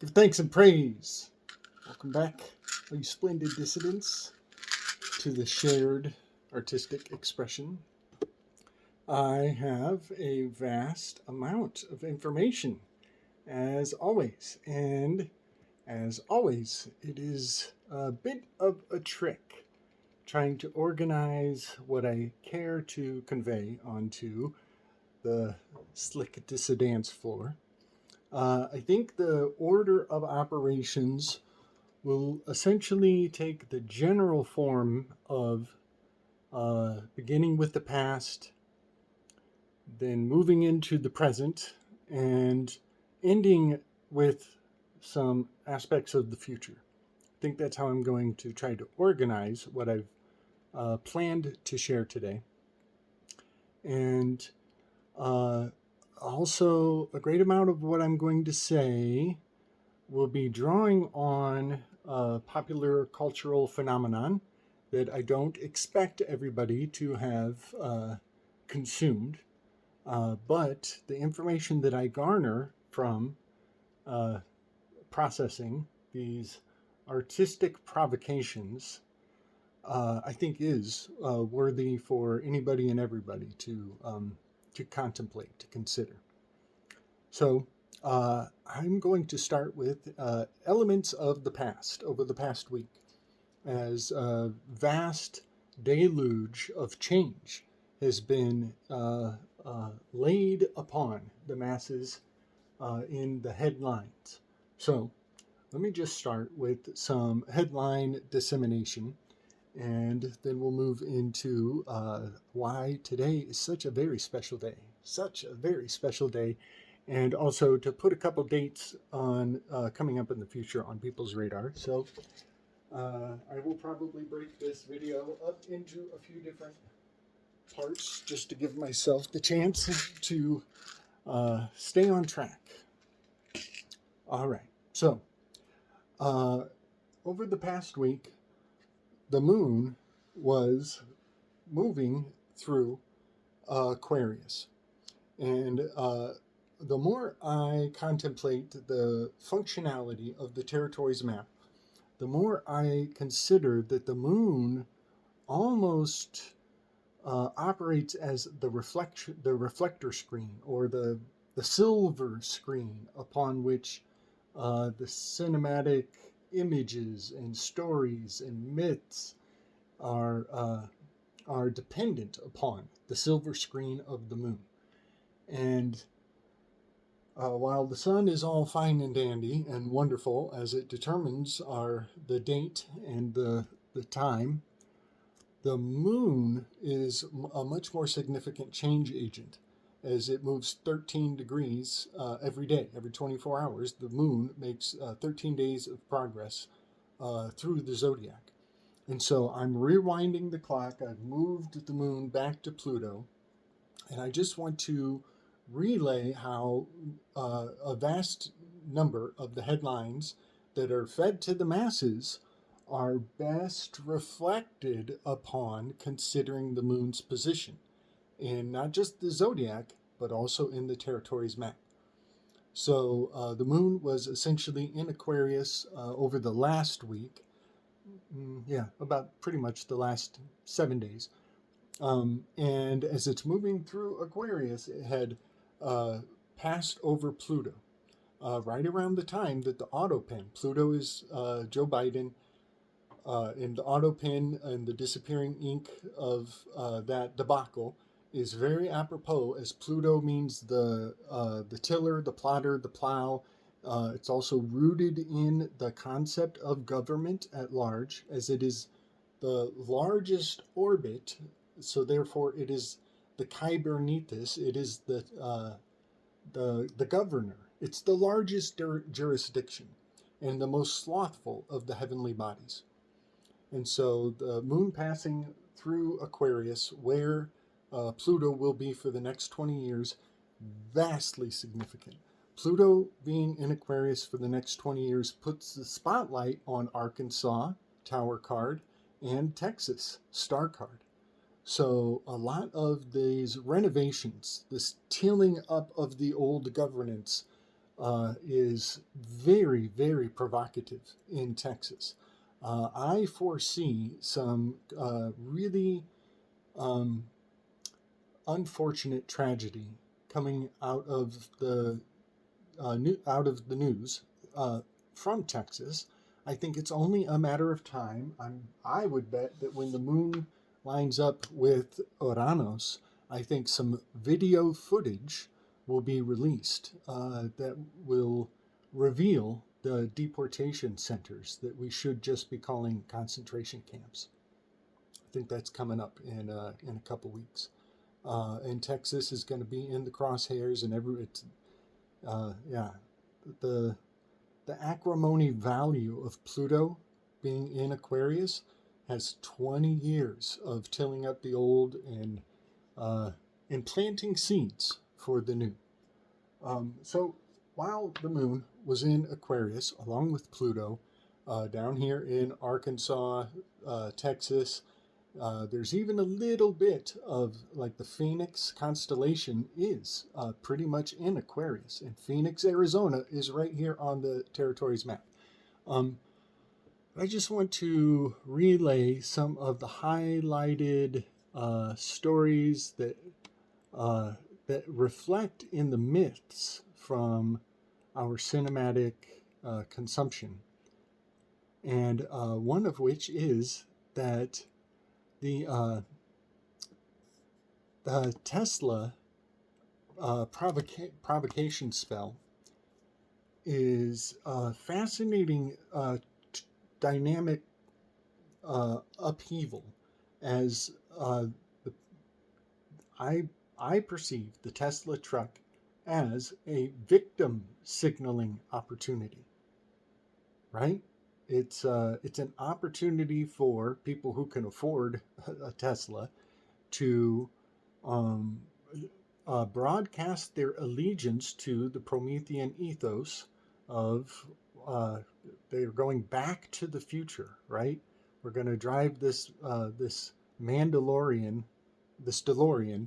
Give thanks and praise. Welcome back, all you splendid dissidents, to the shared artistic expression. I have a vast amount of information, as always, and as always, it is a bit of a trick trying to organize what I care to convey onto the slick dissidence floor. I think the order of operations will essentially take the general form of beginning with the past, then moving into the present, and ending with some aspects of the future. I think that's how I'm going to try to organize what I've planned to share today. And also, a great amount of what I'm going to say will be drawing on a popular cultural phenomenon that I don't expect everybody to have consumed, but the information that I garner from processing these artistic provocations, I think is worthy for anybody and everybody to contemplate, to consider. So I'm going to start with elements of the past over the past week, as a vast deluge of change has been laid upon the masses in the headlines. So let me just start with some headline dissemination, and then we'll move into why today is such a very special day. Such a very special day. And also to put a couple dates on coming up in the future on people's radar. So I will probably break this video up into a few different parts just to give myself the chance to stay on track. All right. So over the past week, the moon was moving through Aquarius. And the more I contemplate the functionality of the territories map, the more I consider that the moon almost operates as the reflector screen, or the silver screen upon which the cinematic images and stories and myths are dependent upon the silver screen of the moon. And while the sun is all fine and dandy and wonderful as it determines the date and the time, the moon is a much more significant change agent, as it moves 13 degrees every day. Every 24 hours, the moon makes 13 days of progress through the zodiac. And so I'm rewinding the clock. I've moved the moon back to Pluto, and I just want to relay how a vast number of the headlines that are fed to the masses are best reflected upon considering the moon's position in not just the zodiac, but also in the territories map. So the moon was essentially in Aquarius over the last week. About pretty much the last 7 days. And as it's moving through Aquarius, it had passed over Pluto right around the time that the autopin, Pluto is Joe Biden, and the autopin and the disappearing ink of that debacle is very apropos, as Pluto means the tiller, the plotter, the plow. It's also rooted in the concept of government at large, as it is the largest orbit. So therefore, it is the Kybernetes. It is the governor. It's the largest jurisdiction and the most slothful of the heavenly bodies. And so the moon passing through Aquarius, where Pluto will be for the next 20 years, vastly significant. Pluto being in Aquarius for the next 20 years puts the spotlight on Arkansas, Tower card, and Texas, Star card. So a lot of these renovations, this tilling up of the old governance, is very, very provocative in Texas. I foresee some really um, unfortunate tragedy coming out of the news from Texas. I think it's only a matter of time. I would bet that when the moon lines up with Uranus, I think some video footage will be released that will reveal the deportation centers that we should just be calling concentration camps. I think that's coming up in a couple weeks. And Texas is going to be in the crosshairs, and yeah, the the acrimony value of Pluto being in Aquarius has 20 years of tilling up the old and planting seeds for the new. So while the moon was in Aquarius, along with Pluto, down here in Arkansas, Texas, there's even a little bit of like the Phoenix constellation is pretty much in Aquarius, and Phoenix, Arizona is right here on the territory's map. Um, I just want to relay some of the highlighted stories uh, that reflect in the myths from our cinematic consumption, and one of which is that the Tesla provocation spell is a fascinating dynamic upheaval as the, I, I perceive the Tesla truck as a victim signaling opportunity, right? It's an opportunity for people who can afford a Tesla to um, broadcast their allegiance to the Promethean ethos of uh, they're going back to the future, right? We're going to drive this Mandalorian, this DeLorean,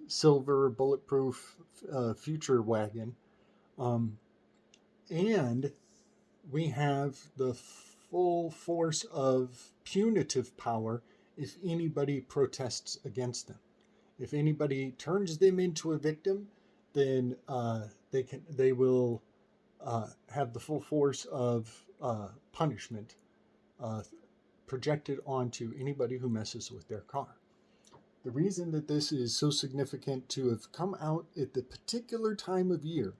silver bulletproof future wagon, um, and we have the full force of punitive power if anybody protests against them. If anybody turns them into a victim, then they will have the full force of punishment projected onto anybody who messes with their car. The reason that this is so significant to have come out at the particular time of year,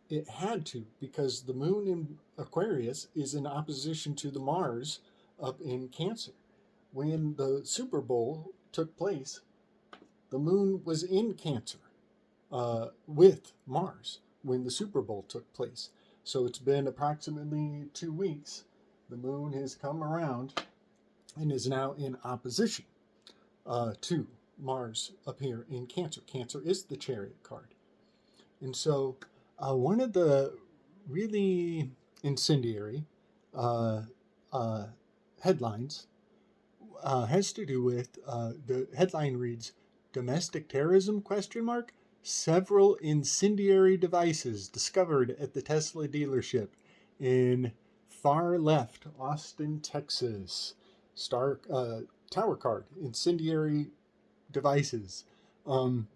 it had to, because the moon in Aquarius is in opposition to the Mars up in Cancer. When the Super Bowl took place, the moon was in Cancer with Mars when the Super Bowl took place. So it's been approximately 2 weeks. The moon has come around and is now in opposition to Mars up here in Cancer. Cancer is the chariot card. And so one of the really incendiary uh, uh, headlines has to do with the headline reads domestic terrorism question mark several incendiary devices discovered at the Tesla dealership in far left Austin, Texas. Tower card incendiary devices. um,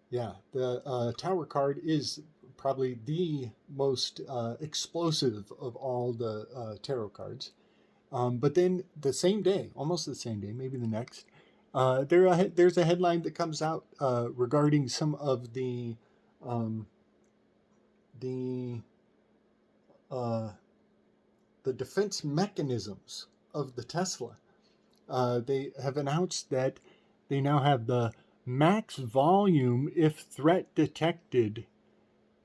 yeah, the tower card is probably the most explosive of all the tarot cards. But then the same day, almost the same day, maybe the next, there's a headline that comes out regarding some of um, the uh, the defense mechanisms of the Tesla. They have announced that they now have the max volume if threat detected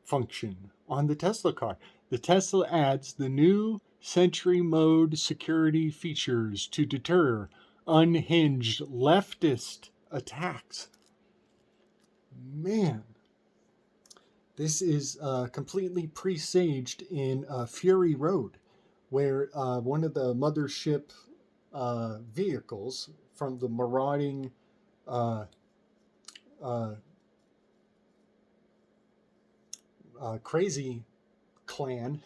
function on the Tesla car. The Tesla adds the new Sentry Mode security features to deter unhinged leftist attacks. Man, this is completely presaged in Fury Road, where one of the mothership vehicles from the marauding uh, uh, crazy clan.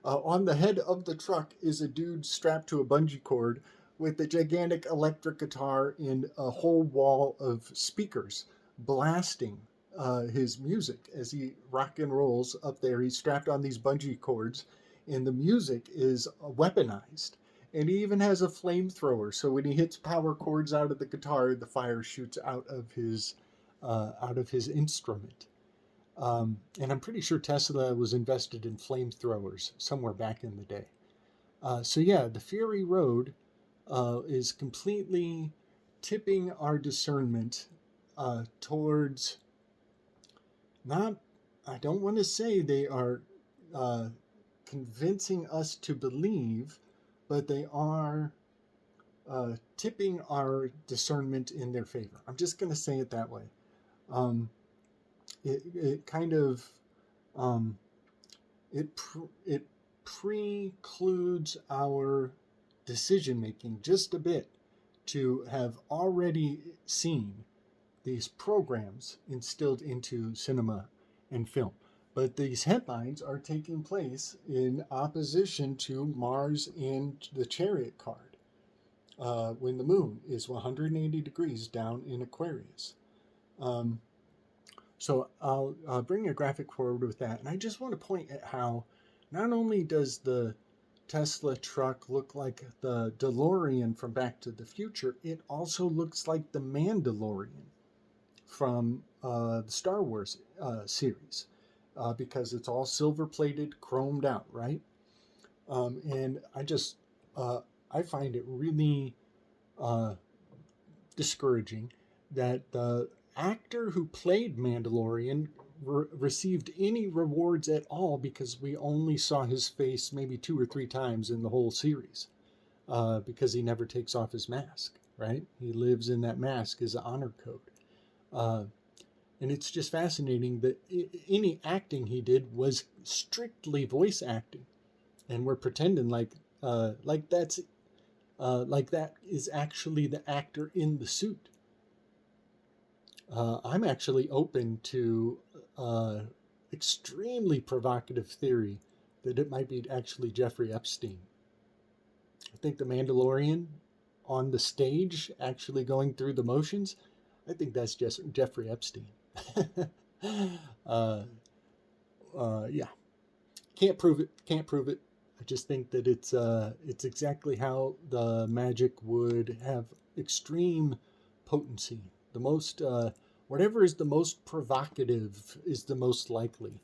On the head of the truck is a dude strapped to a bungee cord with a gigantic electric guitar and a whole wall of speakers blasting his music as he rock and rolls up there. He's strapped on these bungee cords, and the music is weaponized. And he even has a flamethrower, so when he hits power chords out of the guitar, the fire shoots out of his instrument. And I'm pretty sure Tesla was invested in flamethrowers somewhere back in the day. So yeah, the Fury Road is completely tipping our discernment towards not, I don't want to say they are convincing us to believe, but they are tipping our discernment in their favor. I'm just going to say it that way. It kind of it precludes our decision making just a bit to have already seen these programs instilled into cinema and film. But these headlines are taking place in opposition to Mars in the Chariot card, when the moon is 180 degrees down in Aquarius. So I'll bring a graphic forward with that. And I just want to point at how not only does the Tesla truck look like the DeLorean from Back to the Future, it also looks like the Mandalorian from the Star Wars series, because it's all silver-plated, chromed out, right? And I find it really discouraging that the actor who played Mandalorian received any rewards at all, because we only saw his face maybe 2 or 3 times in the whole series, because he never takes off his mask, right? He lives in that mask as an honor code. And it's just fascinating that any acting he did was strictly voice acting, and we're pretending like that is actually the actor in the suit. I'm actually open to extremely provocative theory that it might be actually Jeffrey Epstein. I think the Mandalorian on the stage actually going through the motions, I think that's just Jeffrey Epstein. Yeah, can't prove it. I just think that it's exactly how the magic would have extreme potency. The most whatever is the most provocative is the most likely,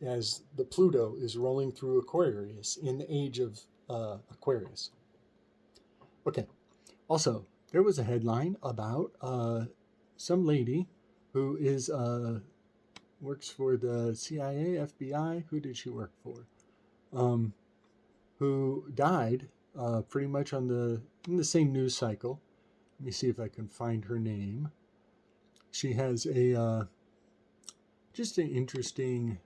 as the Pluto is rolling through Aquarius in the age of Aquarius. Okay. Also, there was a headline about some lady who is works for the CIA, FBI. Who did she work for? Who died pretty much in the same news cycle. Let me see if I can find her name. She has just an interesting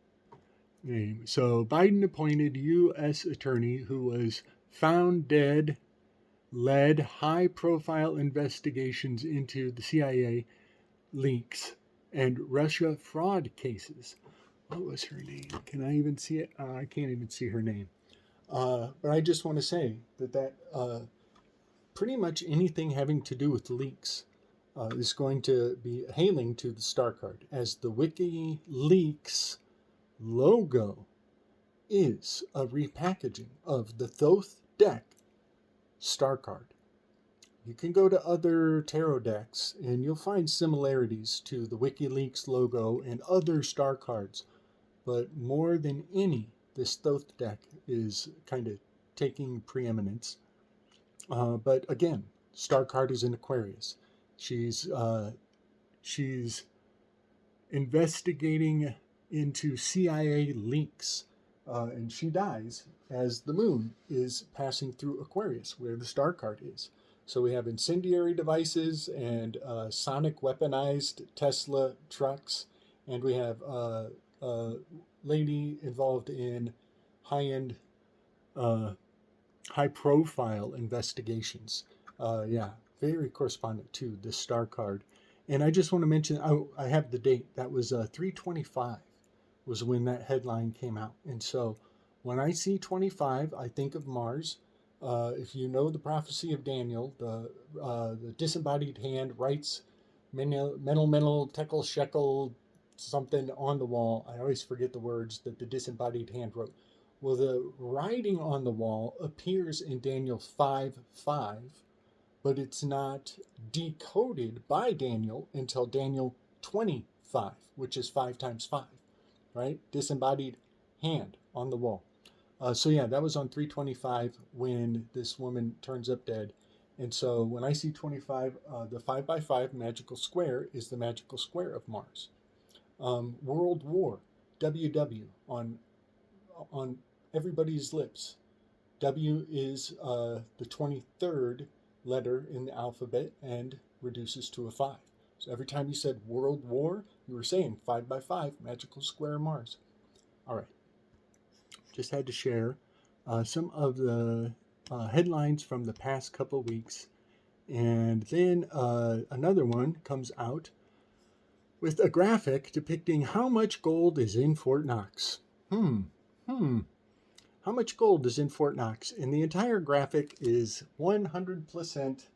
name. So Biden appointed U.S. attorney who was found dead, led high-profile investigations into the CIA leaks and Russia fraud cases. What was her name? Can I even see it? I can't even see her name. But I just want to say that pretty much anything having to do with leaks is going to be hailing to the star card, as the WikiLeaks logo is a repackaging of the Thoth deck star card. You can go to other tarot decks and you'll find similarities to the WikiLeaks logo and other star cards, but more than any, this Thoth deck is kind of taking preeminence. But again, star card is in Aquarius. She's investigating into CIA leaks, and she dies as the moon is passing through Aquarius, where the star card is. So we have incendiary devices and sonic weaponized Tesla trucks, and we have a lady involved in high-end, high-profile investigations. Yeah, very correspondent to this star card. And I just want to mention, I have the date. That was 3/25 was when that headline came out. And so when I see 25, I think of Mars. If you know the prophecy of Daniel, the disembodied hand writes mental, tekel, shekel, something on the wall. I always forget the words that the disembodied hand wrote. Well, the writing on the wall appears in Daniel 5:5, but it's not decoded by Daniel until Daniel 25, which is 5 times 5, right? Disembodied hand on the wall. So yeah, that was on 325 when this woman turns up dead. And so when I see 25, the 5x5 magical square is the magical square of Mars. World War, WW, on everybody's lips. W is the 23rd letter in the alphabet and reduces to a 5. So every time you said World War, you were saying 5x5 magical square Mars. All right. Just had to share some of the headlines from the past couple weeks. And then another one comes out with a graphic depicting how much gold is in Fort Knox. How much gold is in Fort Knox? And the entire graphic is 100%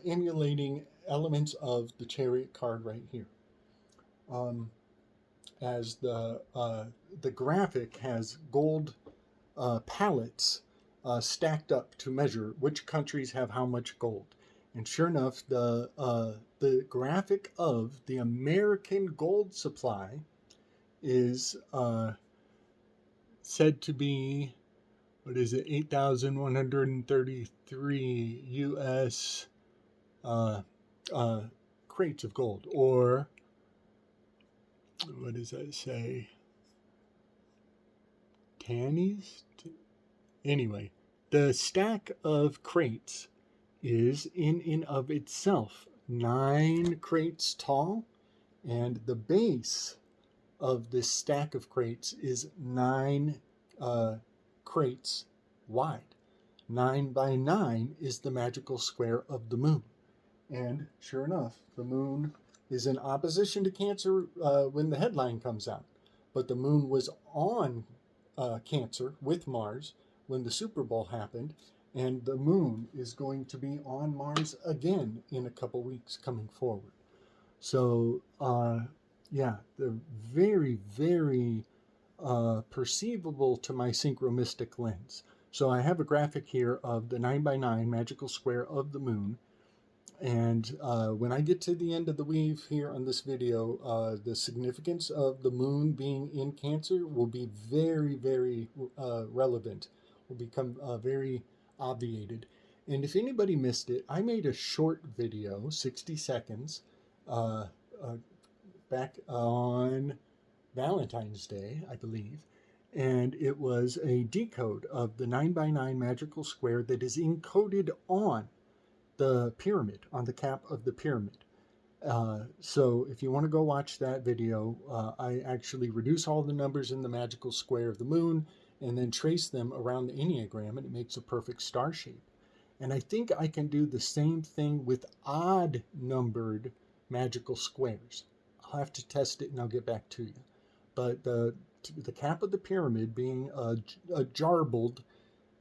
emulating elements of the Chariot card right here. As the graphic has gold pallets stacked up to measure which countries have how much gold. And sure enough, the graphic of the American gold supply is said to be, 8,133 U.S. Crates of gold, or what does that say? Tannies? Anyway, the stack of crates is in and of itself 9 crates tall, and the base of this stack of crates is 9 crates wide. 9 by 9 is the magical square of the moon. And sure enough, the moon is in opposition to Cancer when the headline comes out. But the moon was on Cancer with Mars when the Super Bowl happened, and the moon is going to be on Mars again in a couple weeks coming forward. So, yeah, they're very, very perceivable to my synchromistic lens. So I have a graphic here of the 9 by 9 magical square of the moon. And when I get to the end of the weave here on this video, the significance of the moon being in Cancer will be very, very relevant, will become very obviated. And if anybody missed it, I made a short video, 60 seconds, back on Valentine's Day, I believe. And it was a decode of the 9 by 9 magical square that is encoded on the pyramid, on the cap of the pyramid. So if you want to go watch that video, I actually reduce all the numbers in the magical square of the moon and then trace them around the Enneagram, and it makes a perfect star shape. And I think I can do the same thing with odd numbered magical squares. I'll have to test it and I'll get back to you. But the cap of the pyramid being a jarbled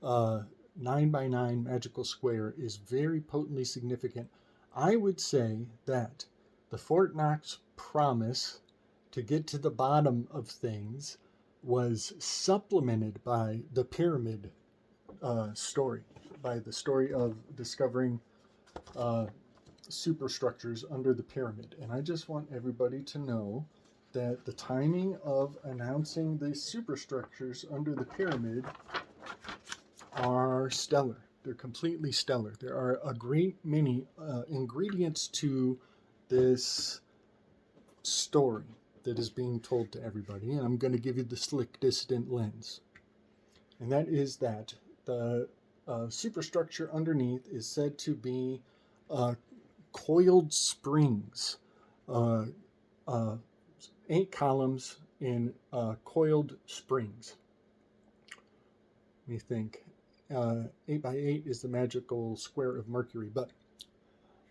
9 by 9 magical square is very potently significant. I would say that the Fort Knox promise to get to the bottom of things was supplemented by the pyramid story, by the story of discovering superstructures under the pyramid. And I just want everybody to know that the timing of announcing the superstructures under the pyramid are stellar. They're completely stellar. There are a great many ingredients to this story that is being told to everybody, and I'm going to give you the slick distant lens. And that is that the superstructure underneath is said to be coiled springs, 8 columns in coiled springs. Let me think. 8 by 8 is the magical square of Mercury. But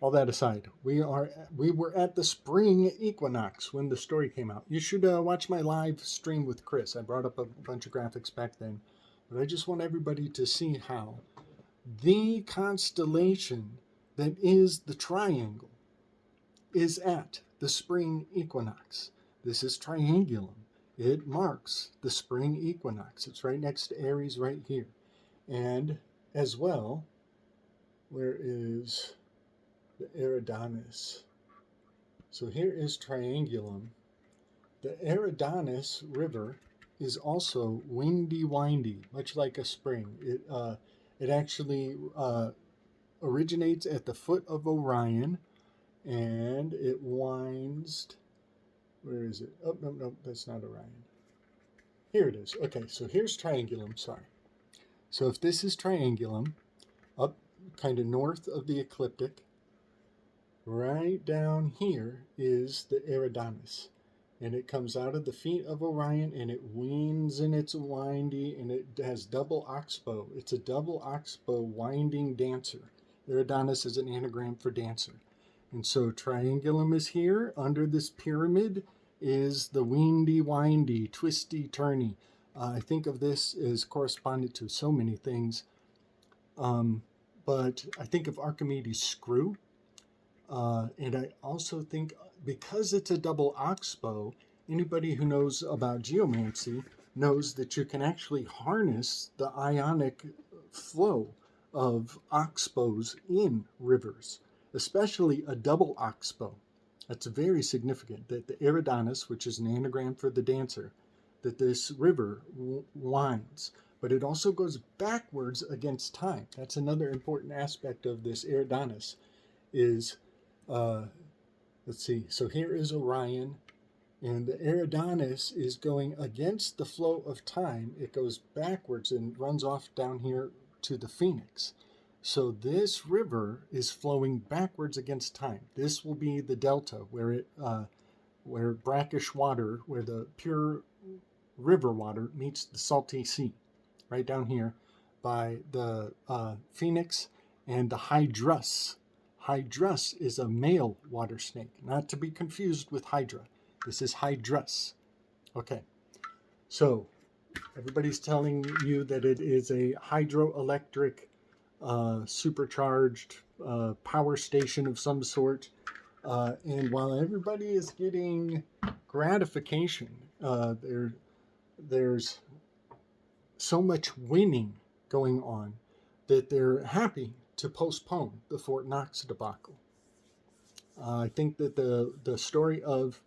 all that aside, we were at the spring equinox when the story came out. You should watch my live stream with Chris. I brought up a bunch of graphics back then, but I just want everybody to see how the constellation that is the triangle is at the spring equinox. This is triangulum. It marks the spring equinox. It's right next to Aries right here. And as well, where is the Eridanus? So here is triangulum. The Eridanus River is also windy, much like a spring. It actually originates at the foot of Orion, and it winds. Where is it? Oh, no, that's not Orion. Here it is. Okay, so here's triangulum. Sorry. So if this is triangulum, up kind of north of the ecliptic, right down here is the Eridanus. And it comes out of the feet of Orion, and it winds in its windy, and it has double oxbow. It's a double oxbow winding dancer. Eridanus is an anagram for dancer. And so triangulum is here. Under this pyramid is the windy, twisty, turny. I think of this as correspondent to so many things. But I think of Archimedes' screw. And I also think, because it's a double oxbow, anybody who knows about geomancy knows that you can actually harness the ionic flow of oxbows in rivers, especially a double oxbow. That's very significant, that the Eridanus, which is an anagram for the dancer, that this river winds, but it also goes backwards against time. That's another important aspect of this Eridanus is, let's see, so here is Orion, and the Eridanus is going against the flow of time. It goes backwards and runs off down here to the Phoenix. So this river is flowing backwards against time. This will be the delta where brackish water, where the pure river water meets the salty sea, right down here by the Phoenix and the Hydrus. Hydrus is a male water snake, not to be confused with Hydra. This is Hydrus. Okay, so everybody's telling you that it is a hydroelectric supercharged power station of some sort. And while everybody is getting gratification, there's so much winning going on that they're happy to postpone the Fort Knox debacle. I think that the story of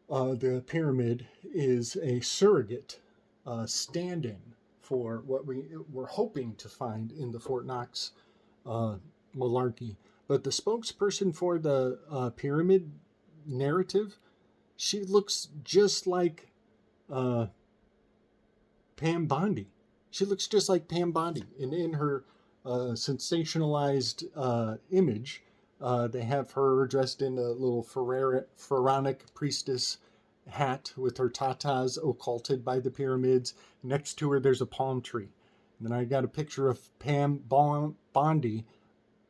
the pyramid is a surrogate stand-in for what we were hoping to find in the Fort Knox malarkey. But the spokesperson for the pyramid narrative, she looks just like Pam Bondi. She looks just like Pam Bondi. And in her sensationalized image, they have her dressed in a little pharaonic priestess hat with her tatas occulted by the pyramids. Next to her, there's a palm tree. And then I got a picture of Pam Bondi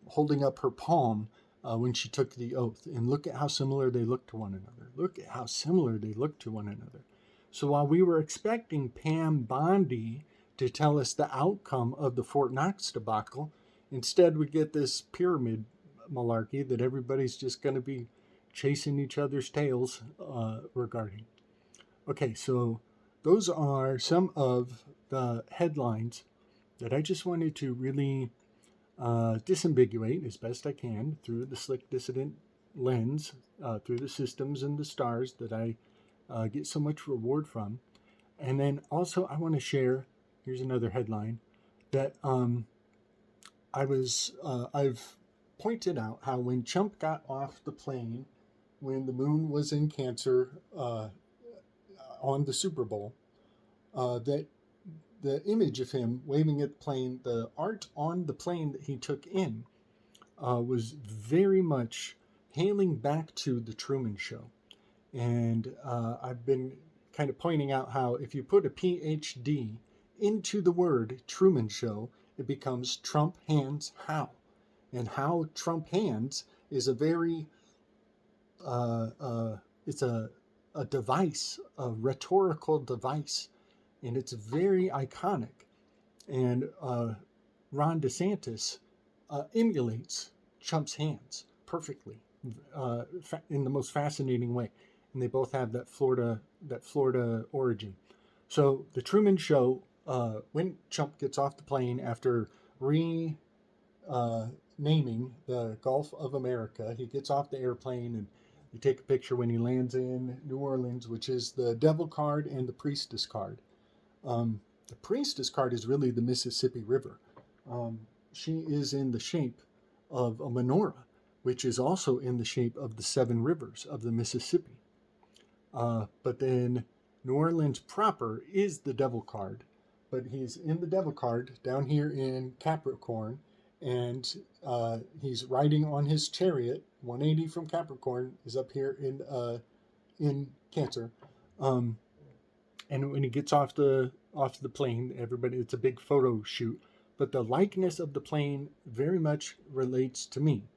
holding up her palm when she took the oath. And look at how similar they look to one another. Look at how similar they look to one another. So while we were expecting Pam Bondi to tell us the outcome of the Fort Knox debacle, instead we get this pyramid malarkey that everybody's just going to be chasing each other's tails regarding. Okay, so those are some of the headlines that I just wanted to really disambiguate as best I can through the slick dissident lens, through the systems and the stars that I get so much reward from. And then also I want to share, here's another headline, that I've pointed out how when Trump got off the plane, when the moon was in Cancer on the Super Bowl, that the image of him waving at the plane, the art on the plane that he took in, was very much hailing back to the Truman Show. And I've been kind of pointing out how if you put a PhD into the word Truman Show, it becomes Trump Hands How. And how Trump hands is a very, it's a device, a rhetorical device, and it's very iconic. And Ron DeSantis emulates Trump's hands perfectly, in the most fascinating way. And they both have that Florida origin. So the Truman Show, when Trump gets off the plane after renaming the Gulf of America, he gets off the airplane and you take a picture when he lands in New Orleans, which is the Devil card and the Priestess card. The Priestess card is really the Mississippi River. She is in the shape of a menorah, which is also in the shape of the seven rivers of the Mississippi. But then New Orleans proper is the Devil card, but he's in the Devil card down here in Capricorn, and he's riding on his chariot. 180 from Capricorn is up here in Cancer. And when he gets off the plane, everybody, it's a big photo shoot. But the likeness of the plane very much relates to me,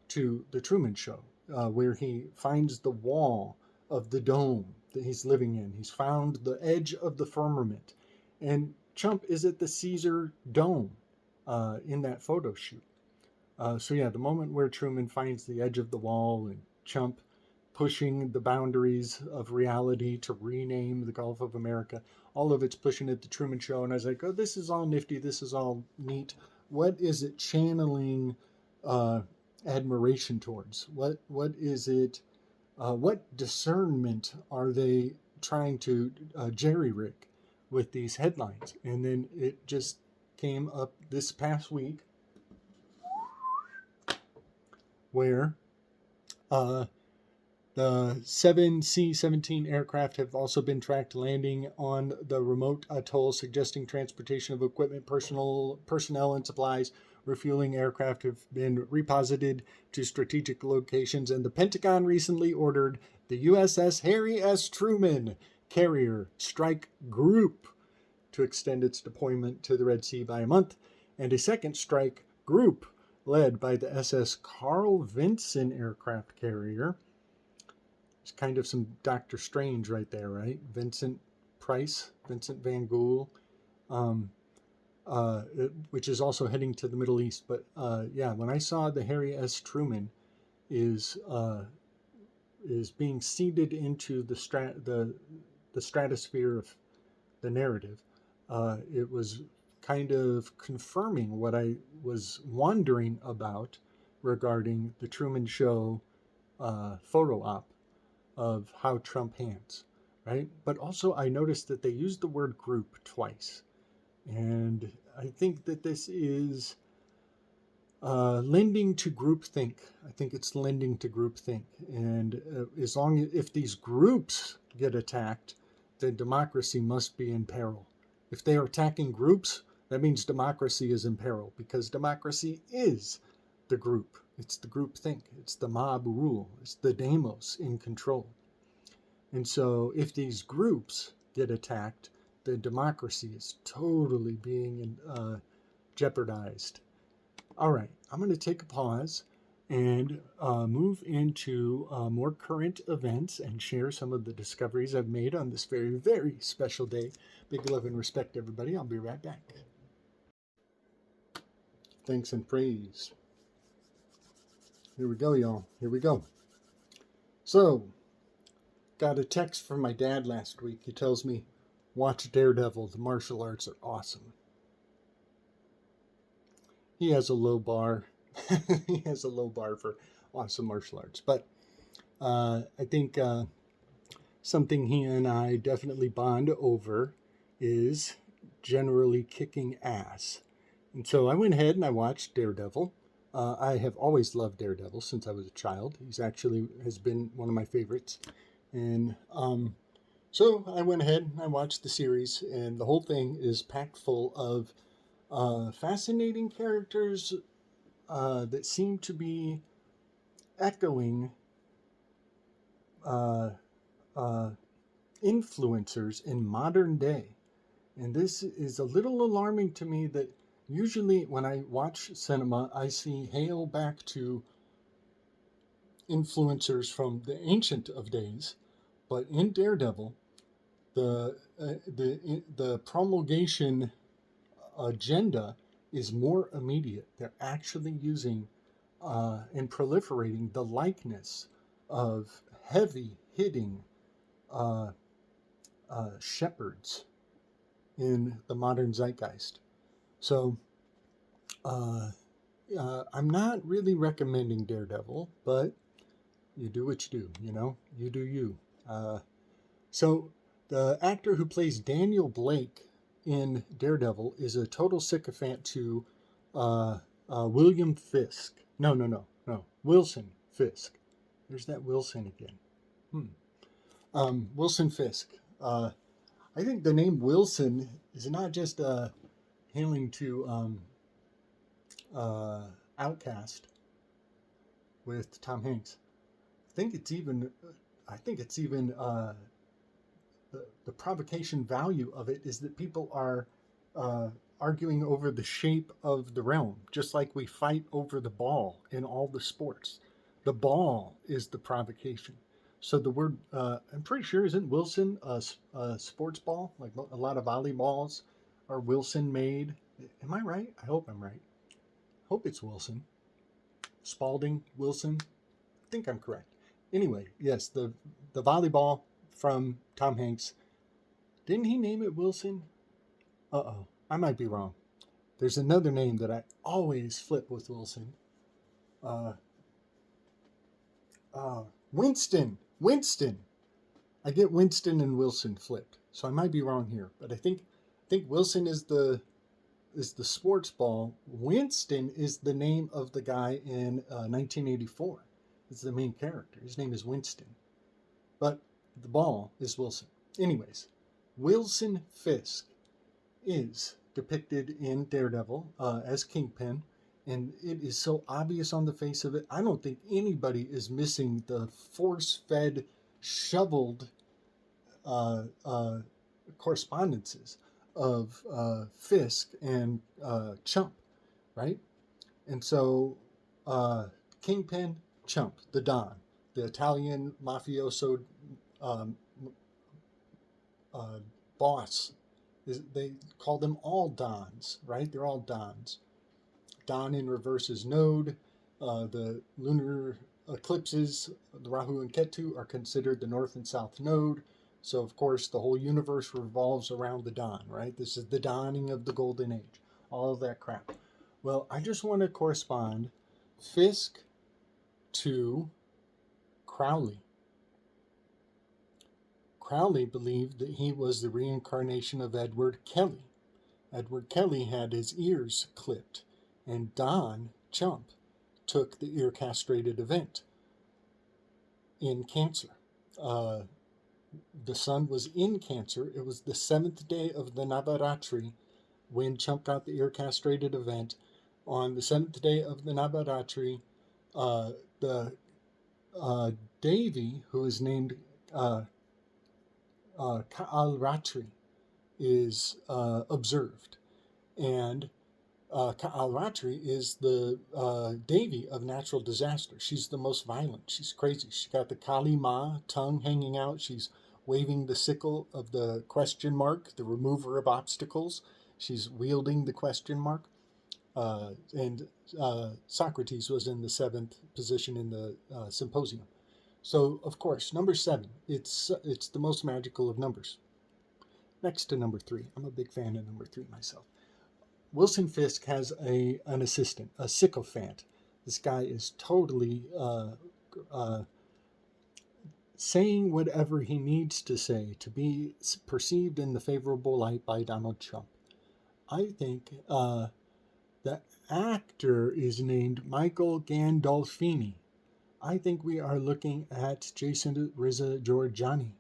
to the Truman Show, where he finds the wall of the dome that he's living in. He's found the edge of the firmament. And Trump is at the Caesar Dome in that photo shoot. So yeah, the moment where Truman finds the edge of the wall and Trump pushing the boundaries of reality to rename the Gulf of America, all of it's pushing at the Truman Show. And I was like, oh, this is all nifty. This is all neat. What is it channeling admiration towards? What is it? What discernment are they trying to jerry-rig with these headlines? And then it just came up this past week where the 7 C-17 aircraft have also been tracked landing on the remote atoll, suggesting transportation of equipment, personnel, and supplies. Refueling aircraft have been reposited to strategic locations, and the Pentagon recently ordered the USS Harry S. Truman carrier strike group to extend its deployment to the Red Sea by a month, and a second strike group led by the SS Carl Vinson aircraft carrier. It's kind of some Doctor Strange right there, right? Vincent Price, Vincent Van Gogh, which is also heading to the Middle East. But yeah, when I saw the Harry S. Truman is being seeded into the stratosphere of the narrative, it was kind of confirming what I was wondering about regarding the Truman Show photo op of how Trump hands, right? But also I noticed that they used the word group twice. And I think that this is lending to groupthink. I think it's lending to groupthink. And if these groups get attacked, then democracy must be in peril. If they are attacking groups, that means democracy is in peril, because democracy is the group. It's the groupthink. It's the mob rule. It's the demos in control. And so if these groups get attacked, then democracy is totally being jeopardized. All right, I'm going to take a pause and move into more current events and share some of the discoveries I've made on this very, very special day. Big love and respect, everybody. I'll be right back. Thanks and praise. Here we go, y'all. Here we go. So, got a text from my dad last week. He tells me, watch Daredevil. The martial arts are awesome. He has a low bar. He has a low bar for awesome martial arts. But I think something he and I definitely bond over is generally kicking ass. And so I went ahead and I watched Daredevil. I have always loved Daredevil since I was a child. He's actually has been one of my favorites. And so I went ahead and I watched the series, and the whole thing is packed full of fascinating characters that seem to be echoing influencers in modern day. And this is a little alarming to me that Usually, when I watch cinema, I see hail back to influencers from the ancient of days, but in Daredevil, the promulgation agenda is more immediate. They're actually using and proliferating the likeness of heavy hitting uh, shepherds in the modern zeitgeist. So uh, I'm not really recommending Daredevil, but you do what you do, you know? You do you. So the actor who plays Daniel Blake in Daredevil is a total sycophant to uh, William Fisk. No. Wilson Fisk. There's that Wilson again. Wilson Fisk. I think the name Wilson is not just hailing to uh, Outcast with Tom Hanks. I think it's even. The provocation value of it is that people are uh, arguing over the shape of the realm, just like we fight over the ball in all the sports. The ball is the provocation. So the word, I'm pretty sure, isn't Wilson a sports ball? Like a lot of volleyballs are Wilson made. Am I right? I hope I'm right. Hope it's Wilson. Spalding, Wilson. I think I'm correct. Anyway, yes, the volleyball from Tom Hanks. Didn't he name it Wilson? Uh-oh, I might be wrong. There's another name that I always flip with Wilson. Uh, Winston. Winston. I get Winston and Wilson flipped, so I might be wrong here. But I think Wilson is the sports ball. Winston is the name of the guy in 1984. It's the main character. His name is Winston, but the ball is Wilson. Anyways, Wilson Fisk is depicted in Daredevil as Kingpin, and it is so obvious on the face of it. I don't think anybody is missing the force-fed, shoveled correspondences of Fisk and Chump, right? And so Kingpin, Chump, the Don, the Italian mafioso um, boss. They call them all Dons, right? They're all Dons. Don in reverse is Node. The lunar eclipses, the Rahu and Ketu, are considered the north and south node. So, of course, the whole universe revolves around the Don, right? This is the dawning of the golden age. All of that crap. Well, I just want to correspond Fisk to Crowley. Crowley believed that he was the reincarnation of Edward Kelly. Edward Kelly had his ears clipped, and Don Chump took the ear castrated event in Cancer. The sun was in Cancer. It was the 7th day of the Navaratri when Chump got the ear castrated event. On the 7th day of the Navaratri, the Devi, who is named Kaalratri, is observed. And Kaalratri is the Devi of natural disaster. She's the most violent. She's crazy. She's got the Kali Ma tongue hanging out. She's waving the sickle of the question mark, the remover of obstacles. She's wielding the question mark. And Socrates was in the 7th position in the symposium. So, of course, number 7, it's the most magical of numbers. Next to number 3. I'm a big fan of number 3 myself. Wilson Fisk has an assistant, a sycophant. This guy is totally saying whatever he needs to say to be perceived in the favorable light by Donald Trump. I think the actor is named Michael Gandolfini. I think we are looking at Jason Rizza Giorgiani.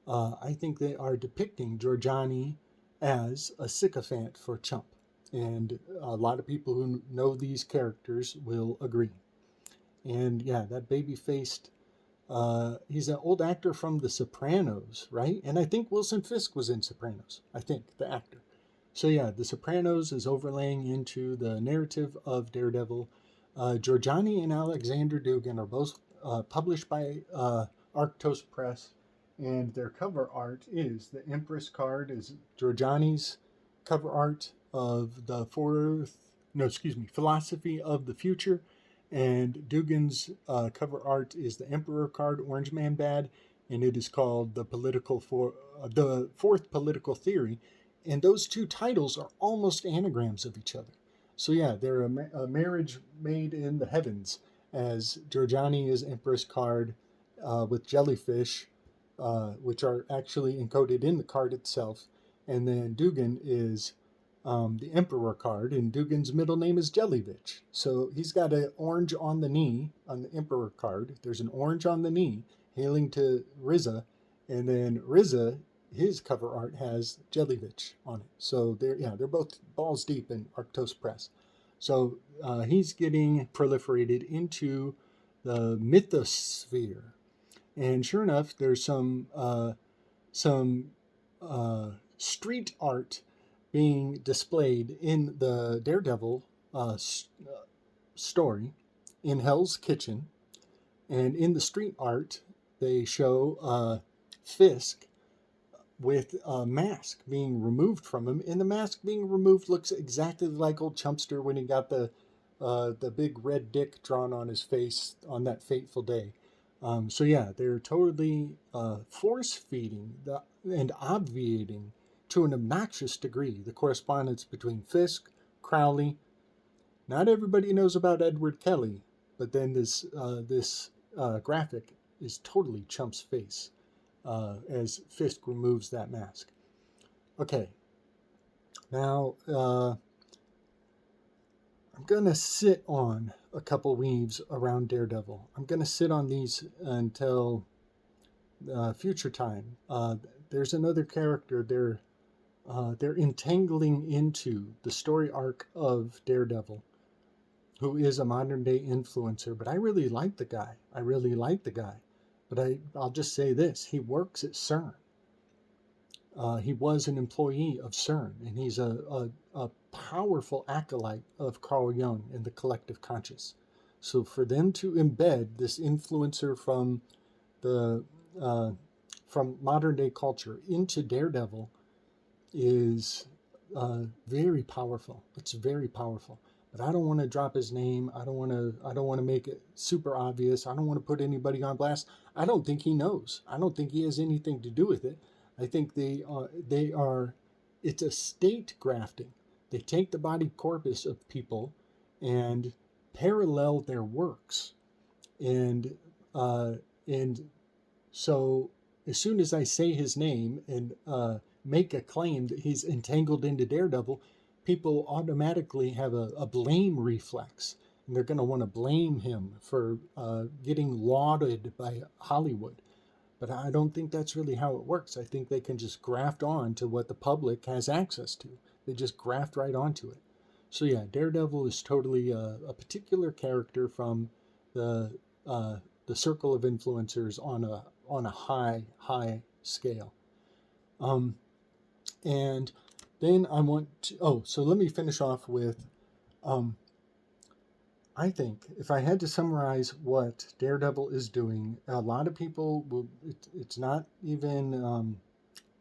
I think they are depicting Giorgiani as a sycophant for Chump. And a lot of people who know these characters will agree. And yeah, that baby-faced, he's an old actor from The Sopranos, right? And I think Wilson Fisk was in Sopranos, I think, the actor. So yeah, The Sopranos is overlaying into the narrative of Daredevil. Georgiani and Alexander Dugan are both published by Arctos Press, and their cover art is the Empress card is Georgiani's cover art of the Philosophy of the Future, and Dugan's cover art is the Emperor card, Orange Man Bad, and it is called the Fourth Political Theory, and those two titles are almost anagrams of each other. So yeah, they're a marriage made in the heavens, as Giorgiani is Empress card with jellyfish, which are actually encoded in the card itself, and then Dugan is the Emperor card, and Dugan's middle name is Jellyvich. So he's got an orange on the knee on the Emperor card. There's an orange on the knee, hailing to Riza, and then Riza, his cover art has Jellyvich on it. So they're both balls deep in Arctos Press. So he's getting proliferated into the mythosphere, and sure enough, there's some street art being displayed in the Daredevil story in Hell's Kitchen, and in the street art they show Fisk with a mask being removed from him, and the mask being removed looks exactly like old Chumpster when he got the big red dick drawn on his face on that fateful day. So yeah, they're totally force feeding and obviating to an obnoxious degree the correspondence between Fisk, Crowley. Not everybody knows about Edward Kelly, but then this graphic is totally Chump's face as Fisk removes that mask. Okay, now I'm going to sit on a couple weaves around Daredevil. I'm going to sit on these until future time. There's another character they're entangling into the story arc of Daredevil, who is a modern day influencer. But I really like the guy. But I'll just say this: he works at CERN. He was an employee of CERN, and he's a powerful acolyte of Carl Jung and the collective conscious. So for them to embed this influencer the from modern day culture into Daredevil is very powerful. It's very powerful. But I don't want to drop his name. I don't want to make it super obvious. I don't want to put anybody on blast. I don't think he knows. I don't think he has anything to do with it. I think they are. It's a state grafting. They take the body corpus of people and parallel their works, and and so as soon as I say his name and make a claim that he's entangled into Daredevil, people automatically have a blame reflex, and they're going to want to blame him for getting lauded by Hollywood. But I don't think that's really how it works. I think they can just graft on to what the public has access to. They just graft right onto it. So yeah, Daredevil is totally a particular character from the circle of influencers on a high scale. And then I want to, so let me finish off with, I think if I had to summarize what Daredevil is doing, a lot of people will, it's not even,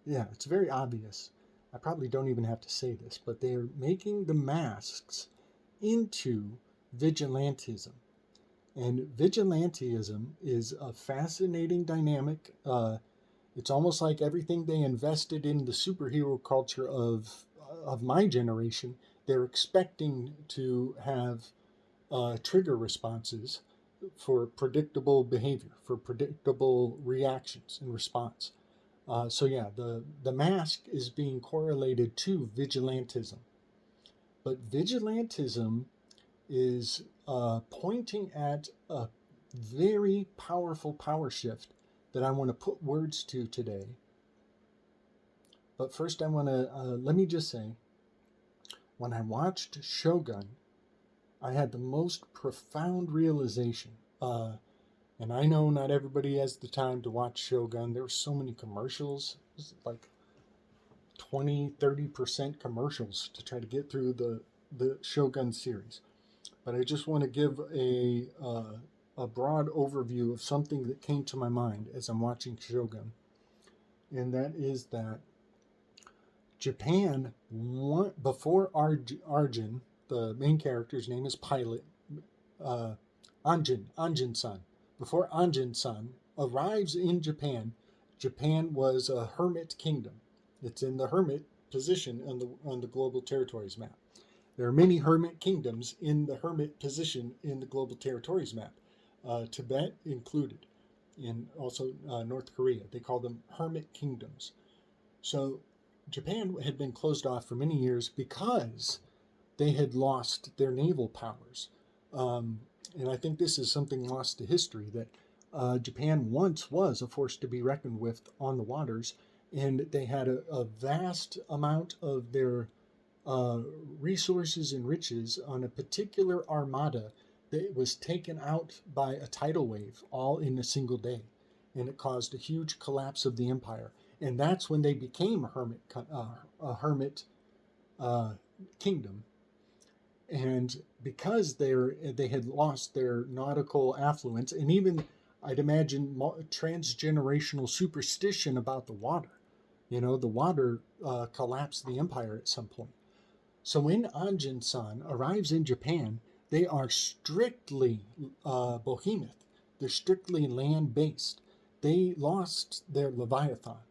it's very obvious. I probably don't even have to say this, but they are making the masks into vigilantism. And vigilantism is a fascinating dynamic. It's almost like everything they invested in the superhero culture of my generation, they're expecting to have trigger responses for predictable behavior, for predictable reactions and response. So yeah, the mask is being correlated to vigilantism. But vigilantism is pointing at a very powerful power shift that I want to put words to today. But first, I want to let me just say, when I watched Shogun, I had the most profound realization. And I know not everybody has the time to watch Shogun. There were so many commercials. It was like 20-30% commercials to try to get through the Shogun series. But I just want to give a broad overview of something that came to my mind as I'm watching Shogun, and that is that Japan, before Arjun, the main character's name is Pilot, Anjin-san. Before Anjin-san arrives in Japan, Japan was a hermit kingdom. It's in the hermit position on the global territories map. There are many hermit kingdoms in the hermit position in the global territories map, Tibet included, and also North Korea. They call them hermit kingdoms. So Japan had been closed off for many years because they had lost their naval powers. And I think this is something lost to history, that Japan once was a force to be reckoned with on the waters, and they had a vast amount of their resources and riches on a particular armada that was taken out by a tidal wave all in a single day. And it caused a huge collapse of the empire. And that's when they became a hermit kingdom. And because they had lost their nautical affluence, and even, I'd imagine, transgenerational superstition about the water. The water collapsed the empire at some point. So when Anjin-san arrives in Japan, they are strictly Behemoth. They're strictly land-based. They lost their Leviathan.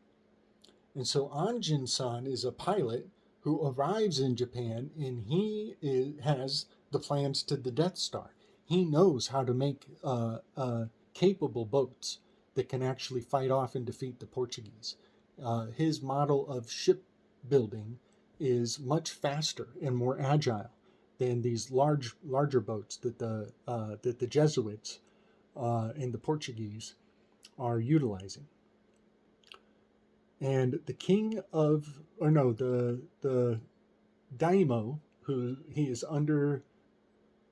And so Anjin-san is a pilot who arrives in Japan, and he has the plans to the Death Star. He knows how to make capable boats that can actually fight off and defeat the Portuguese. His model of shipbuilding is much faster and more agile than these larger boats that the Jesuits and the Portuguese are utilizing. And the daimyo, who he is under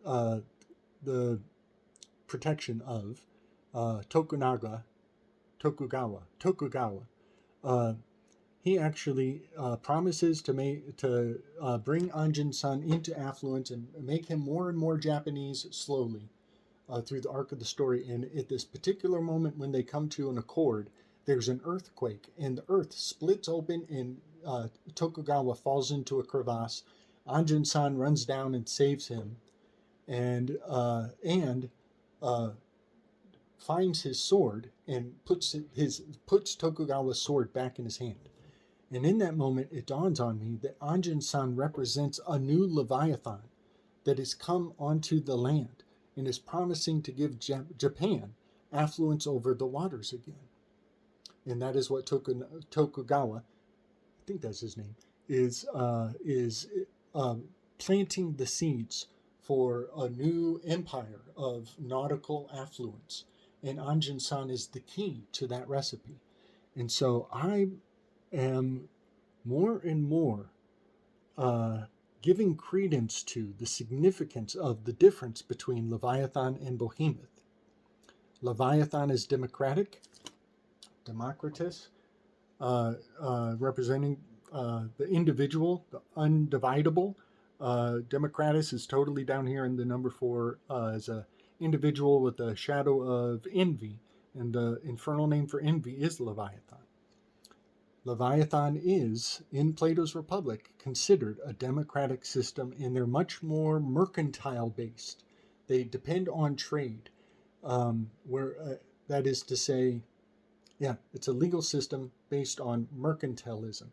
the protection of, Tokugawa, he actually promises to bring Anjin-san into affluence and make him more and more Japanese slowly through the arc of the story. And at this particular moment when they come to an accord, there's an earthquake, and the earth splits open, and Tokugawa falls into a crevasse. Anjin-san runs down and saves him, and finds his sword and puts Tokugawa's sword back in his hand. And in that moment, it dawns on me that Anjin-san represents a new Leviathan that has come onto the land and is promising to give Japan affluence over the waters again. And that is what Tokugawa, I think that's his name, is planting the seeds for a new empire of nautical affluence. And Anjin-san is the key to that recipe. And so I am more and more giving credence to the significance of the difference between Leviathan and Behemoth. Leviathan is democratus, representing the individual, the undividable. Democratus is totally down here in the number 4 as a individual with a shadow of envy, and the infernal name for envy is Leviathan. Leviathan is, in Plato's Republic, considered a democratic system, and they're much more mercantile based. They depend on trade, that is to say, it's a legal system based on mercantilism.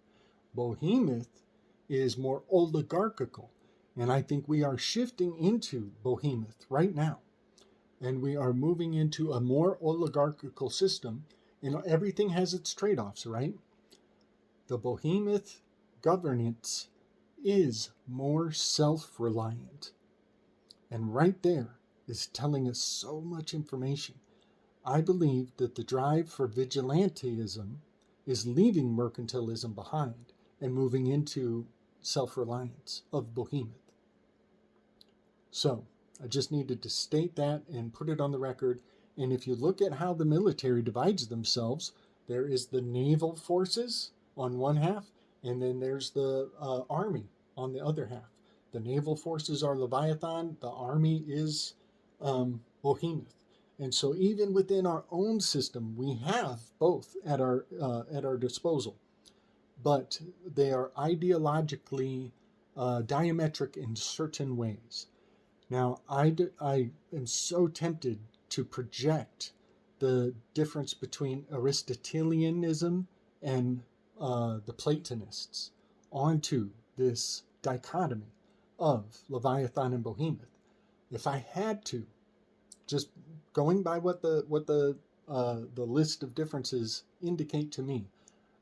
Behemoth is more oligarchical, and I think we are shifting into Behemoth right now. And we are moving into a more oligarchical system, and everything has its trade-offs, right? The Behemoth governance is more self-reliant. And right there is telling us so much information. I believe that the drive for vigilantism is leaving mercantilism behind and moving into self-reliance of Behemoth. So, I just needed to state that and put it on the record. And if you look at how the military divides themselves, there is the naval forces on one half, And then there's the army on the other half. The naval forces are Leviathan, the army is Behemoth. And so even within our own system, we have both at our disposal, but they are ideologically diametric in certain ways. Now, I am so tempted to project the difference between Aristotelianism and the Platonists onto this dichotomy of Leviathan and Behemoth. If I had to, just going by what the list of differences indicate to me,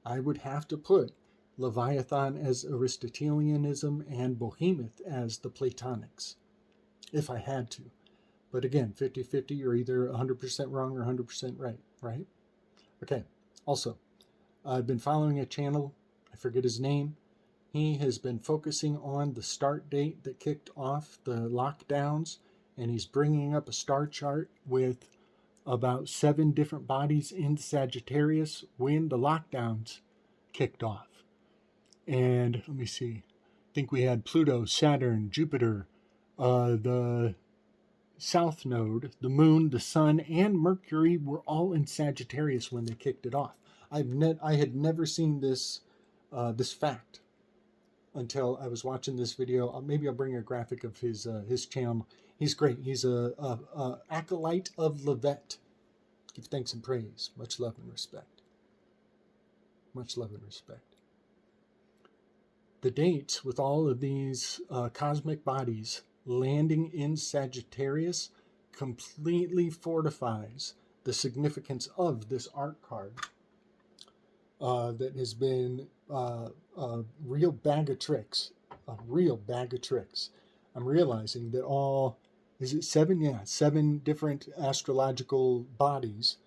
I would have to put Leviathan as Aristotelianism and Behemoth as the Platonics, if I had to. But again, 50-50, you're either 100% wrong or 100% right, right? Okay. Also, I've been following a channel, I forget his name. He has been focusing on the start date that kicked off the lockdowns, and he's bringing up a star chart with about 7 different bodies in Sagittarius when the lockdowns kicked off. And let me see, I think we had Pluto, Saturn, Jupiter, the South Node, the Moon, the Sun, and Mercury were all in Sagittarius when they kicked it off. I had never seen this fact until I was watching this video. Maybe I'll bring a graphic of his channel. He's great. He's a acolyte of Leviathan. Give thanks and praise. Much love and respect. Much love and respect. The dates with all of these cosmic bodies landing in Sagittarius completely fortifies the significance of this art card that has been a real bag of tricks. A real bag of tricks. I'm realizing that is it 7? Yeah, 7 different astrological bodies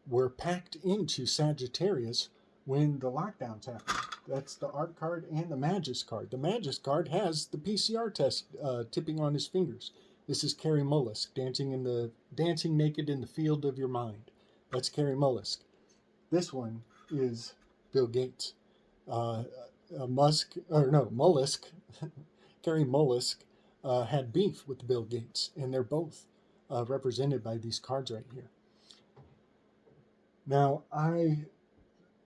were packed into Sagittarius when the lockdowns happened. That's the art card and the Magus card. The Magus card has the PCR test tipping on his fingers. This is Carrie Mullisk dancing naked in the field of your mind. That's Carrie Mullisk. This one is Bill Gates. Mullisk, Carrie Mullisk had beef with Bill Gates, and they're both represented by these cards right here. Now, I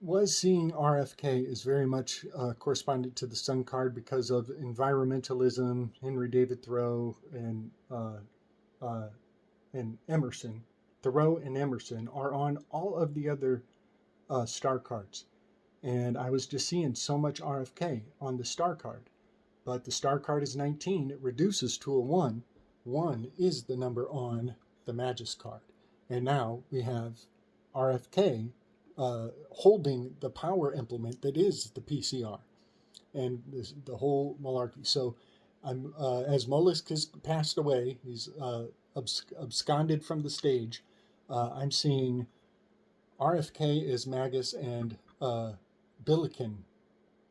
was seeing RFK is very much correspondent to the Sun card because of environmentalism. Henry David Thoreau and Emerson. Thoreau and Emerson are on all of the other star cards. And I was just seeing so much RFK on the star card. But the star card is 19. It reduces to a 1. 1 is the number on the Magus card. And now we have RFK holding the power implement that is the PCR and the whole malarkey. So as Mollusk has passed away, he's absconded from the stage, I'm seeing RFK as Magus and Billiken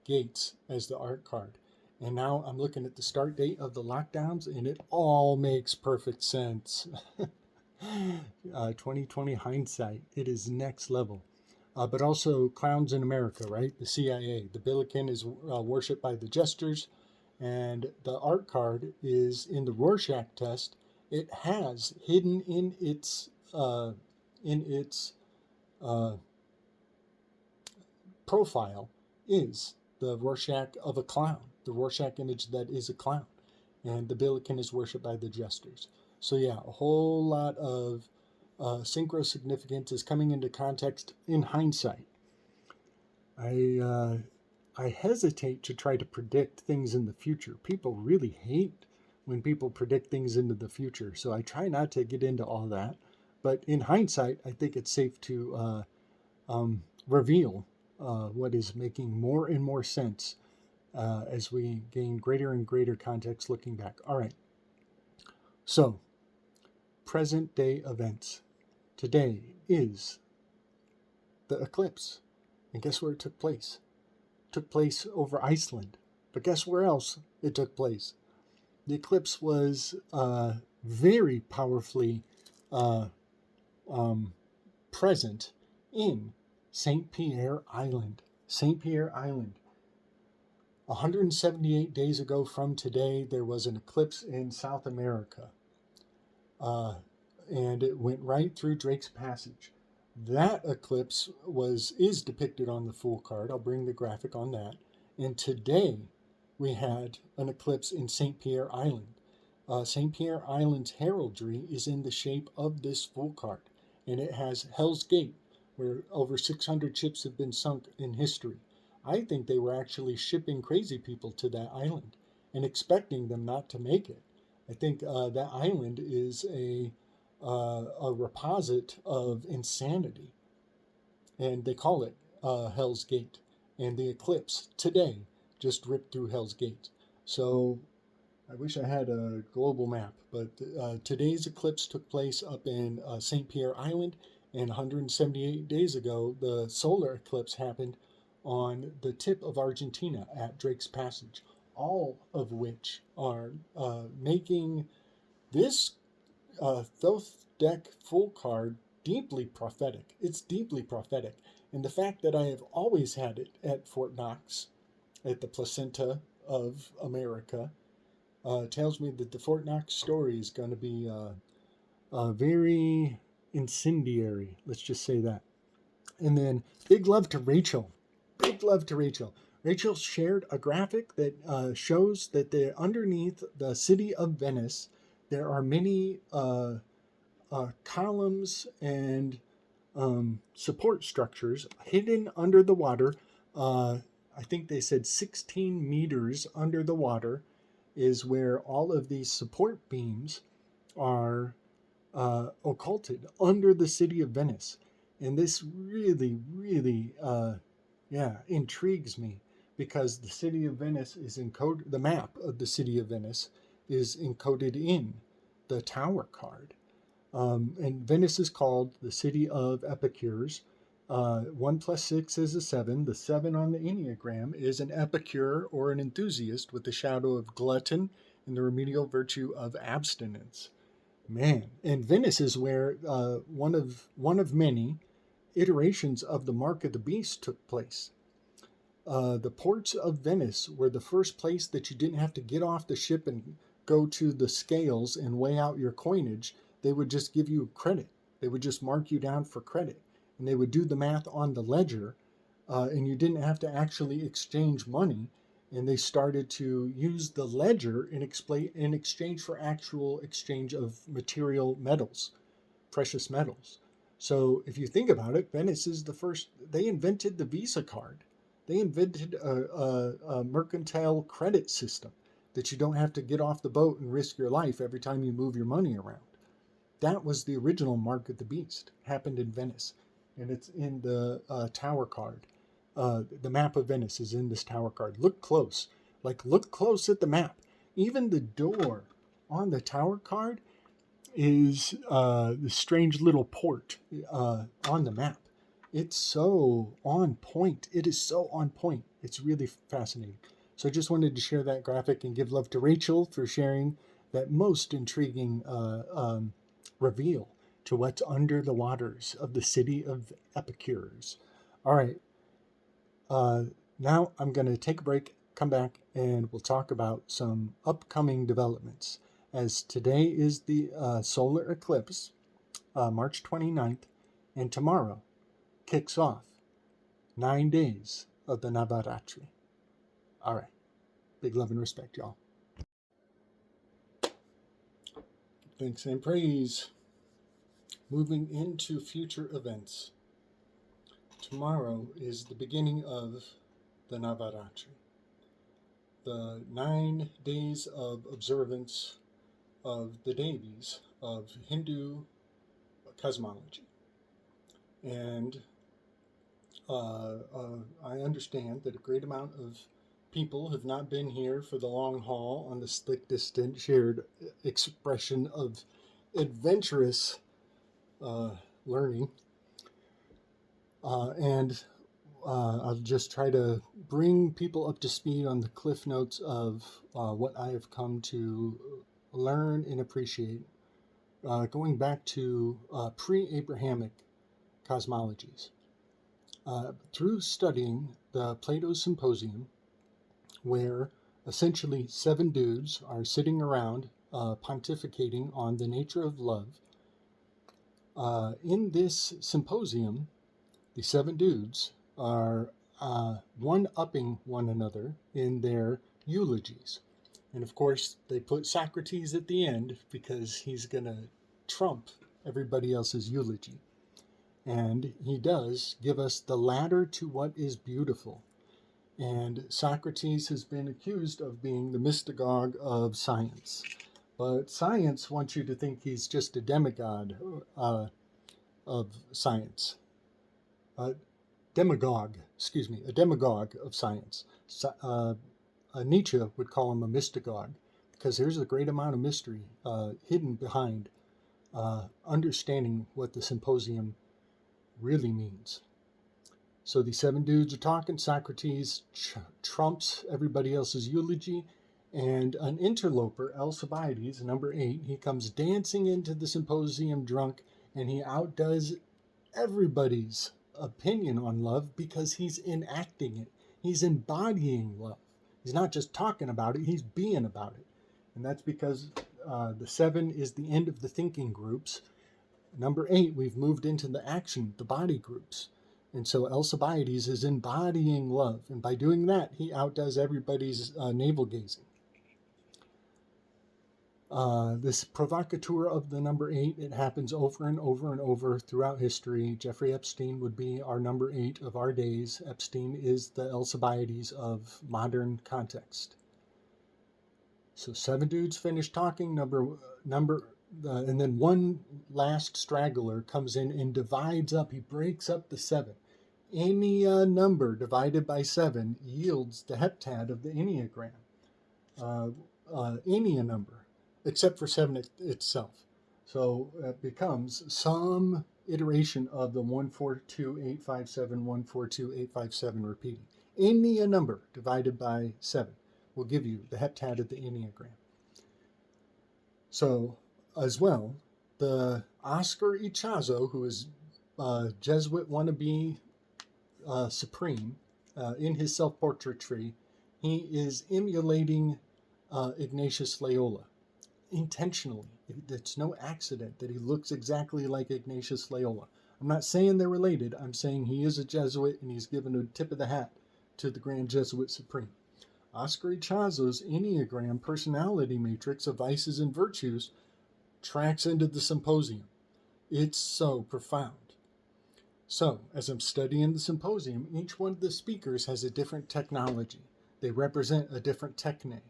Gates as the art card. And now I'm looking at the start date of the lockdowns, and it all makes perfect sense. 2020 hindsight, it is next level. But also clowns in America, right? The CIA. The Billiken is worshipped by the jesters, and the art card is in the Rorschach test. It has hidden in its profile is the Rorschach of a clown, the Rorschach image that is a clown, and the Billiken is worshipped by the jesters. So yeah, a whole lot of synchrosignificance is coming into context in hindsight. I hesitate to try to predict things in the future. People really hate when people predict things into the future, so I try not to get into all that. But in hindsight, I think it's safe to reveal what is making more and more sense as we gain greater and greater context looking back. All right. So, present day events. Today is the eclipse. And guess where it took place? It took place over Iceland. But guess where else it took place? The eclipse was very powerfully present in St. Pierre Island. St. Pierre Island. 178 days ago from today, there was an eclipse in South America, and it went right through Drake's Passage. That eclipse is depicted on the Fool card. I'll bring the graphic on that. And today, we had an eclipse in St. Pierre Island. St. Pierre Island's heraldry is in the shape of this Fool card, and it has Hell's Gate, where over 600 ships have been sunk in history. I think they were actually shipping crazy people to that island and expecting them not to make it. I think that island is a reposit of insanity, and they call it Hell's Gate. And the eclipse today just ripped through Hell's Gate. So I wish I had a global map, but today's eclipse took place up in St. Pierre Island, and 178 days ago, the solar eclipse happened on the tip of Argentina at Drake's Passage, all of which are making this Thoth deck full card deeply prophetic. It's deeply prophetic. And the fact that I have always had it at Fort Knox, at the placenta of America, tells me that the Fort Knox story is going to be very incendiary. Let's just say that. And then big love to Rachel. Big love to Rachel. Rachel shared a graphic that shows that underneath the city of Venice, there are many columns and support structures hidden under the water. I think they said 16 meters under the water is where all of these support beams are occulted under the city of Venice. And this really, really, intrigues me, because the city of Venice is encoded, the map of the city of Venice is encoded in the tower card. And Venice is called the city of epicures. 1 plus 6 is a 7. The 7 on the Enneagram is an epicure or an enthusiast with the shadow of glutton and the remedial virtue of abstinence. Man, and Venice is where one of many iterations of the Mark of the Beast took place. The ports of Venice were the first place that you didn't have to get off the ship and go to the scales and weigh out your coinage. They would just give you credit. They would just mark you down for credit. And they would do the math on the ledger, and you didn't have to actually exchange money. And they started to use the ledger in exchange for actual exchange of material metals, precious metals. So if you think about it, Venice is the first. They invented the Visa card. They invented a mercantile credit system that you don't have to get off the boat and risk your life every time you move your money around. That was the original Mark of the Beast. Happened in Venice, and it's in the tower card. The map of Venice is in this tower card. Look close. Look close at the map. Even the door on the tower card is the strange little port on the map. It's so on point. It is so on point. It's really fascinating. So I just wanted to share that graphic and give love to Rachel for sharing that most intriguing reveal to what's under the waters of the city of epicures. All right. Now I'm going to take a break, come back, and we'll talk about some upcoming developments. As today is the solar eclipse, March 29th, and tomorrow kicks off 9 days of the Navaratri. All right. Big love and respect, y'all. Thanks and praise. Moving into future events. Tomorrow is the beginning of the Navaratri, the 9 days of observance of the deities of Hindu cosmology. And I understand that a great amount of people have not been here for the long haul on this thick, distant, shared expression of adventurous learning. And I'll just try to bring people up to speed on the cliff notes of what I have come to learn and appreciate, going back to pre-Abrahamic cosmologies. Through studying the Plato Symposium, where essentially 7 dudes are sitting around pontificating on the nature of love. In this symposium, the 7 dudes are one-upping one another in their eulogies. And of course, they put Socrates at the end because he's going to trump everybody else's eulogy. And he does give us the ladder to what is beautiful. And Socrates has been accused of being the mystagogue of science. But science wants you to think he's just a demigod of science. A demagogue of science. Nietzsche would call him a mystagogue because there's a great amount of mystery hidden behind understanding what the symposium really means. So the 7 dudes are talking. Socrates trumps everybody else's eulogy, and an interloper, Alcibiades, number 8, he comes dancing into the symposium drunk, and he outdoes everybody's opinion on love because he's enacting it. He's embodying love. He's not just talking about it, he's being about it. And that's because the 7 is the end of the thinking groups. Number 8, we've moved into the action, the body groups. And so Alcibiades is embodying love. And by doing that, he outdoes everybody's navel gazing. This provocateur of the number 8, it happens over and over and over throughout history. Jeffrey Epstein would be our number 8 of our days. Epstein is the Alcibiades of modern context. So 7 dudes finish talking, and then one last straggler comes in and divides up. He breaks up the 7. Any number divided by 7 yields the heptad of the Enneagram. Any number, except for 7 itself. So it becomes some iteration of the 142857, 142857 repeating. Any number divided by 7 will give you the heptad of the Enneagram. So, as well, the Oscar Ichazo, who is Jesuit wannabe supreme, in his self-portraiture, he is emulating Ignatius Loyola intentionally. It's no accident that he looks exactly like Ignatius Loyola. I'm not saying they're related. I'm saying he is a Jesuit and he's given a tip of the hat to the Grand Jesuit Supreme. Oscar Ichazo's Enneagram personality matrix of vices and virtues tracks into the symposium. It's so profound. So, as I'm studying the symposium, each one of the speakers has a different technology. They represent a different techne.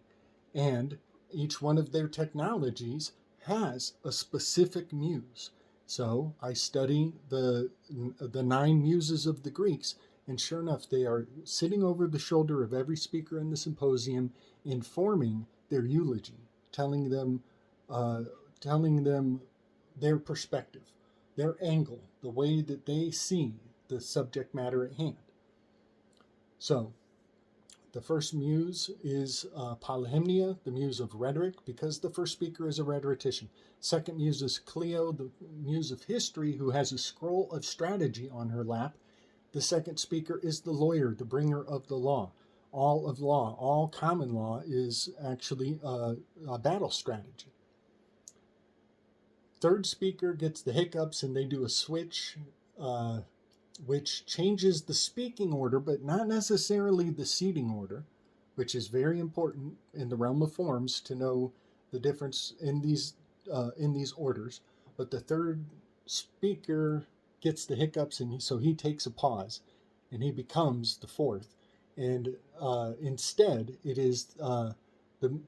And each one of their technologies has a specific muse. So, I study the 9 muses of the Greeks, and sure enough, they are sitting over the shoulder of every speaker in the symposium, informing their eulogy, telling them their perspective, their angle, the way that they see the subject matter at hand. So, the first muse is Polyhymnia, the muse of rhetoric, because the first speaker is a rhetorician. Second muse is Clio, the muse of history, who has a scroll of strategy on her lap. The second speaker is the lawyer, the bringer of the law. All of law, all common law is actually a battle strategy. Third speaker gets the hiccups and they do a switch, which changes the speaking order, but not necessarily the seating order, which is very important in the realm of forms to know the difference in these orders. But the third speaker gets the hiccups, and so he takes a pause, and he becomes the fourth. And instead, it is the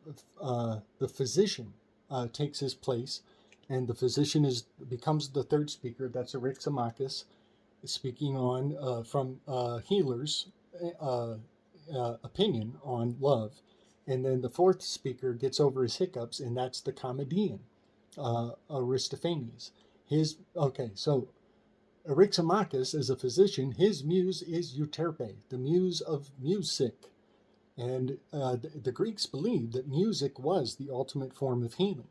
physician takes his place, and the physician becomes the third speaker. That's Eryximachus, speaking on from healers' opinion on love. And then the fourth speaker gets over his hiccups, and that's the comedian, Aristophanes. So Eryximachus, as a physician, his muse is Euterpe, the muse of music. And the Greeks believed that music was the ultimate form of healing.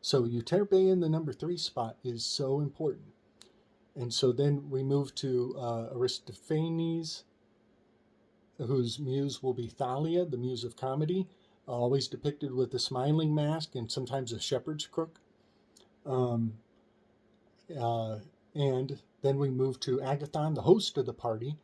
So Euterpe in the number 3 spot is so important. And so then we move to Aristophanes, whose muse will be Thalia, the muse of comedy, always depicted with a smiling mask and sometimes a shepherd's crook. Um, uh, and then we move to Agathon, the host of the party,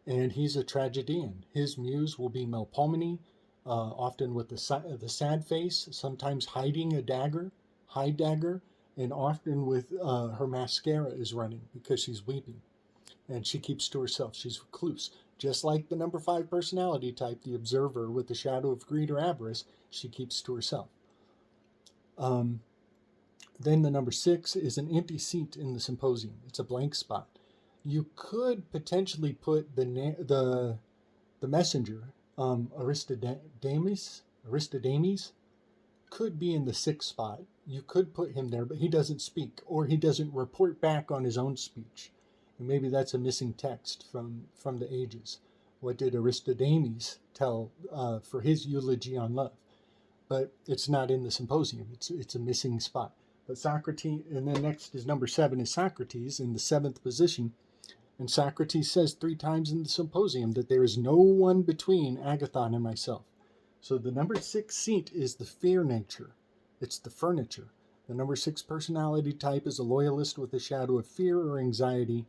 and he's a tragedian. His muse will be Melpomene, often with the sad face, sometimes hiding a dagger, hide dagger, and often with her mascara is running because she's weeping. And she keeps to herself. She's recluse. Just like the number 5 personality type, the observer with the shadow of greed or avarice, she keeps to herself. Then the number 6 is an empty seat in the symposium. It's a blank spot. You could potentially put the messenger, Aristodemus, could be in the 6th spot. You could put him there, but he doesn't speak, or he doesn't report back on his own speech. And maybe that's a missing text from the ages. What did Aristodemus tell for his eulogy on love? But it's not in the symposium. It's a missing spot. But Socrates, and then next is number 7 is Socrates in the 7th position. And Socrates says 3 times in the symposium that there is no one between Agathon and myself. So the number 6 seat is the fear nature. It's the furniture. The number 6 personality type is a loyalist with a shadow of fear or anxiety.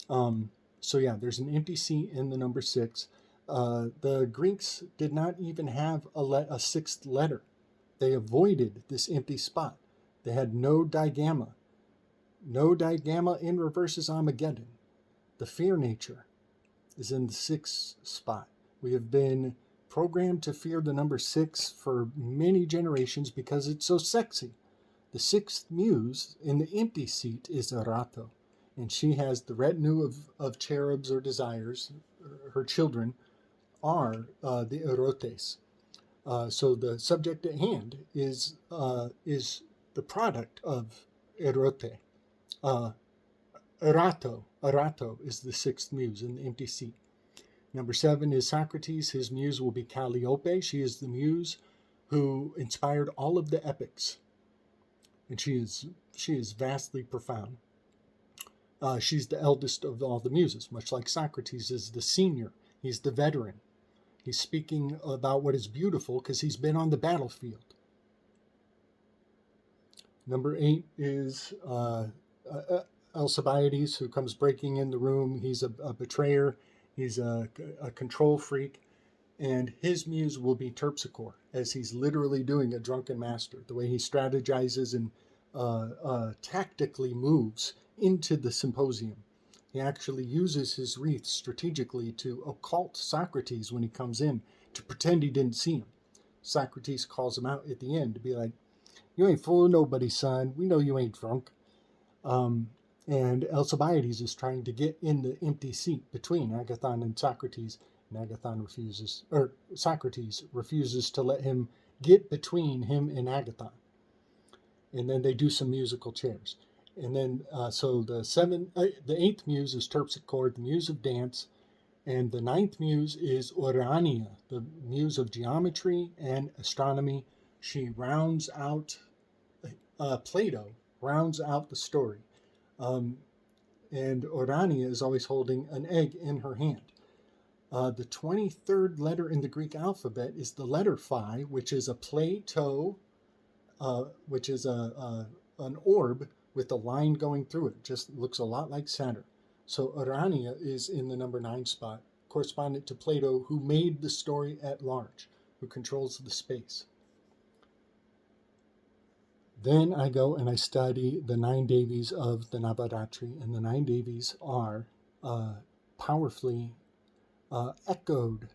So yeah, there's an empty seat in the number 6. The Greeks did not even have a 6th letter. They avoided this empty spot. They had no digamma. No digamma in reverse is Armageddon. The fear nature is in the 6th spot. We have been programmed to fear the number 6 for many generations because it's so sexy. The 6th muse in the empty seat is Erato, and she has the retinue of cherubs or desires. Her children are the erotes. So the subject at hand is the product of erote. Erato is the 6th muse in the empty seat. Number 7 is Socrates. His muse will be Calliope. She is the muse who inspired all of the epics, and she is vastly profound. She's the eldest of all the muses, much like Socrates is the senior. He's the veteran. He's speaking about what is beautiful because he's been on the battlefield. Number 8 is Alcibiades, who comes breaking in the room. He's a betrayer. He's a control freak. And his muse will be Terpsichore, as he's literally doing a drunken master. The way he strategizes and tactically moves into the symposium. He actually uses his wreath strategically to occult Socrates when he comes in, to pretend he didn't see him. Socrates calls him out at the end to be like, "You ain't fooling nobody, son. We know you ain't drunk." And Alcibiades is trying to get in the empty seat between Agathon and Socrates, and Socrates refuses to let him get between him and Agathon. And then they do some musical chairs. And then, so the 8th muse is Terpsichore, the muse of dance, and the 9th muse is Urania, the muse of geometry and astronomy. She rounds out, Plato rounds out the story. And Urania is always holding an egg in her hand. The 23rd letter in the Greek alphabet is the letter Phi, which is a Plato, which is an orb with a line going through it. Just looks a lot like Saturn. So Urania is in the number 9 spot, correspondent to Plato, who made the story at large, who controls the space. Then I go and I study the 9 Devis of the Navaratri, and the 9 Devis are powerfully echoed.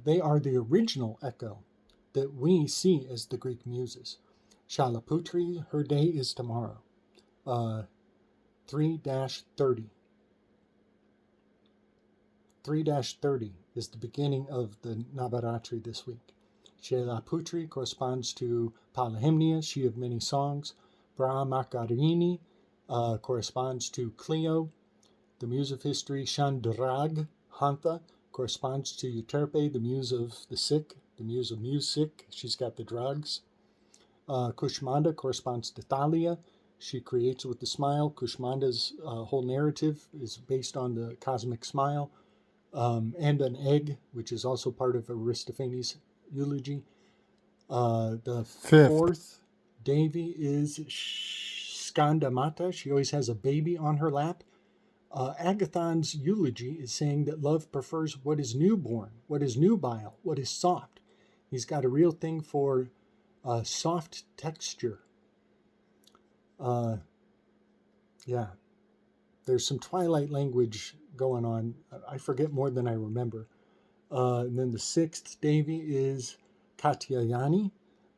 They are the original echo that we see as the Greek muses. Shalaputri, her day is tomorrow. 3-30. 3-30 is the beginning of the Navaratri this week. Shalaputri corresponds to Palahimnia, she of many songs. Brahmakarini corresponds to Clio. The muse of history, Chandrag Hantha, corresponds to Euterpe, the muse of the sick, the muse of music. She's got the drugs. Kushmanda corresponds to Thalia. She creates with the smile. Kushmanda's whole narrative is based on the cosmic smile. and an egg, which is also part of Aristophanes' eulogy. The Fifth. fourth Devi is Skandamata. She always has a baby on her lap. Agathon's eulogy is saying that love prefers what is newborn, what is nubile, what is soft. He's got a real thing for soft texture. Yeah, there's some Twilight language going on. I forget more than I remember. And then the sixth Devi is Katyayani,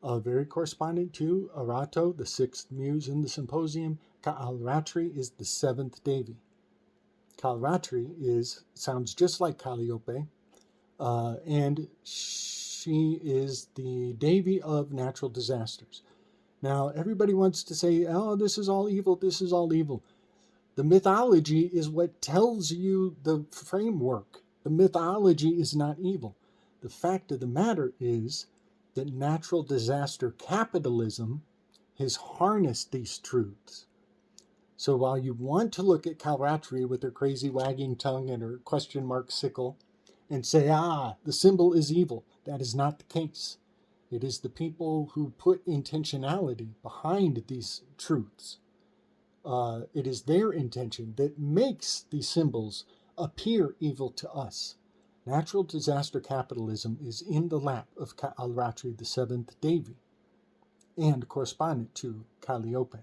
very correspondent to Arato, the sixth muse in the symposium. Kaalratri is the seventh Devi. Kaalratri sounds just like Calliope, and she is the Devi of natural disasters. Now, everybody wants to say, oh, this is all evil, this is all evil. The mythology is what tells you the framework. The mythology is not evil. The fact of the matter is that natural disaster capitalism has harnessed these truths. So while you want to look at Kalratri with her crazy wagging tongue and her question mark sickle and say, the symbol is evil, that is not the case. It is the people who put intentionality behind these truths. It is their intention that makes these symbols appear evil to us. Natural disaster capitalism is in the lap of Kaalratri, the seventh Devi, and correspondent to Calliope,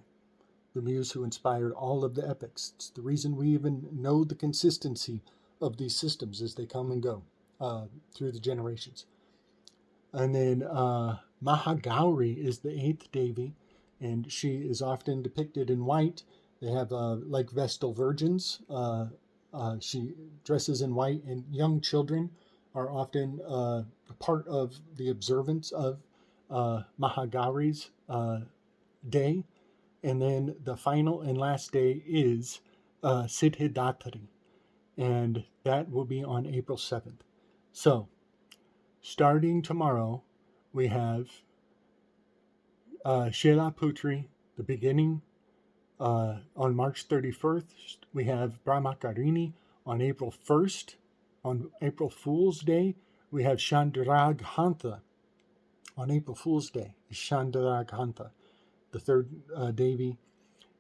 the muse who inspired all of the epics. It's the reason we even know the consistency of these systems as they come and go through the generations. And then Mahagauri is the eighth Devi, and she is often depicted in white. They have like Vestal virgins. She dresses in white, and young children are often part of the observance of Mahagauri's day. And then the final and last day is Siddhidatri, and that will be on April 7th. So, starting tomorrow, we have Shela Putri, the beginning, on March 31st. We have Brahmakarini on April 1st. On April Fool's Day, we have Chandraghanta. On April Fool's Day is Chandraghanta, the third Devi.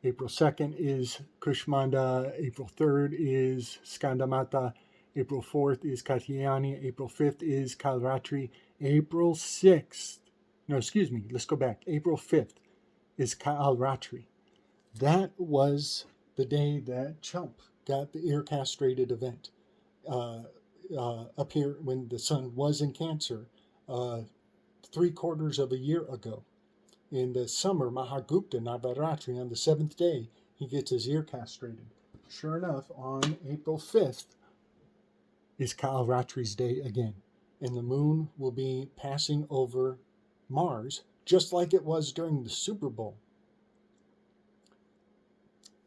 April 2nd is Kushmanda. April 3rd is Skandamata. April 4th is Katyayani. April 5th is Kalratri. April 6th, no, excuse me, let's go back. April 5th is Kaalratri. That was the day that Chump got the ear castrated event appear when the sun was in Cancer 3/4 of a year ago. In the summer, Mahagupta Navaratri, on the seventh day, he gets his ear castrated. Sure enough, on April 5th is Kaalratri's day again. And the moon will be passing over Mars, just like it was during the Super Bowl.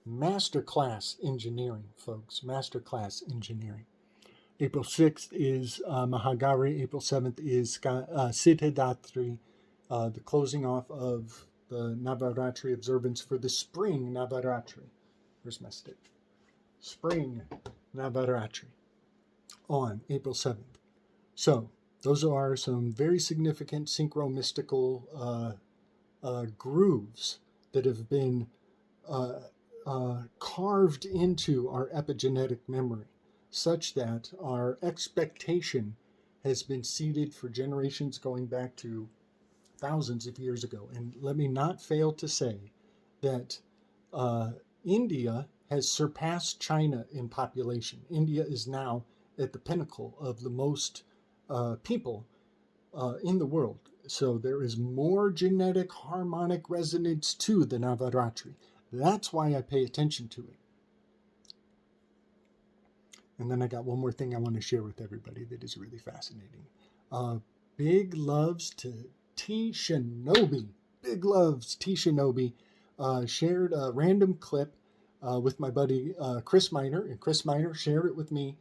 Masterclass engineering, folks. Masterclass engineering. April 6th is Mahagauri. April 7th is Siddhidatri, the closing off of the Navaratri observance for the spring Navaratri. Where's my stick? Spring Navaratri on April 7th. So, those are some very significant synchro-mystical grooves that have been carved into our epigenetic memory, such that our expectation has been seeded for generations going back to thousands of years ago. And let me not fail to say that India has surpassed China in population. India is now at the pinnacle of the most people in the world. So there is more genetic harmonic resonance to the Navaratri. That's why I pay attention to it. And then I got one more thing I want to share with everybody that is really fascinating. Big loves to T. Shinobi. Big loves T. Shinobi. Shared a random clip with my buddy Chris Miner, and Chris Miner shared it with me.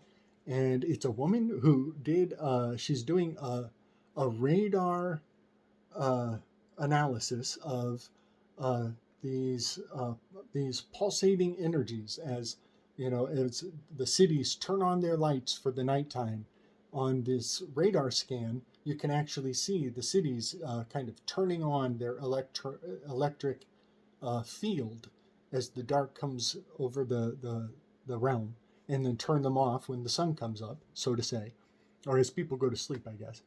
And it's a woman who she's doing a radar analysis of these pulsating energies as it's the cities turn on their lights for the nighttime. On this radar scan, you can actually see the cities kind of turning on their electric field as the dark comes over the realm, and then turn them off when the sun comes up, so to say, or as people go to sleep, I guess.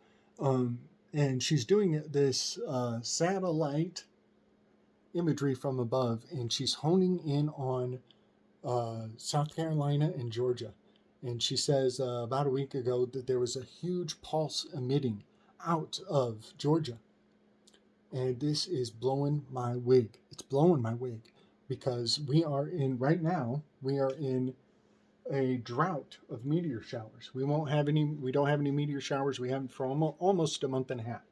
And she's doing this satellite imagery from above, and she's honing in on South Carolina and Georgia. And she says about a week ago that there was a huge pulse emitting out of Georgia. And this is blowing my wig. It's blowing my wig because right now, we are in a drought of meteor showers. We don't have any meteor showers. We haven't for almost a month and a half.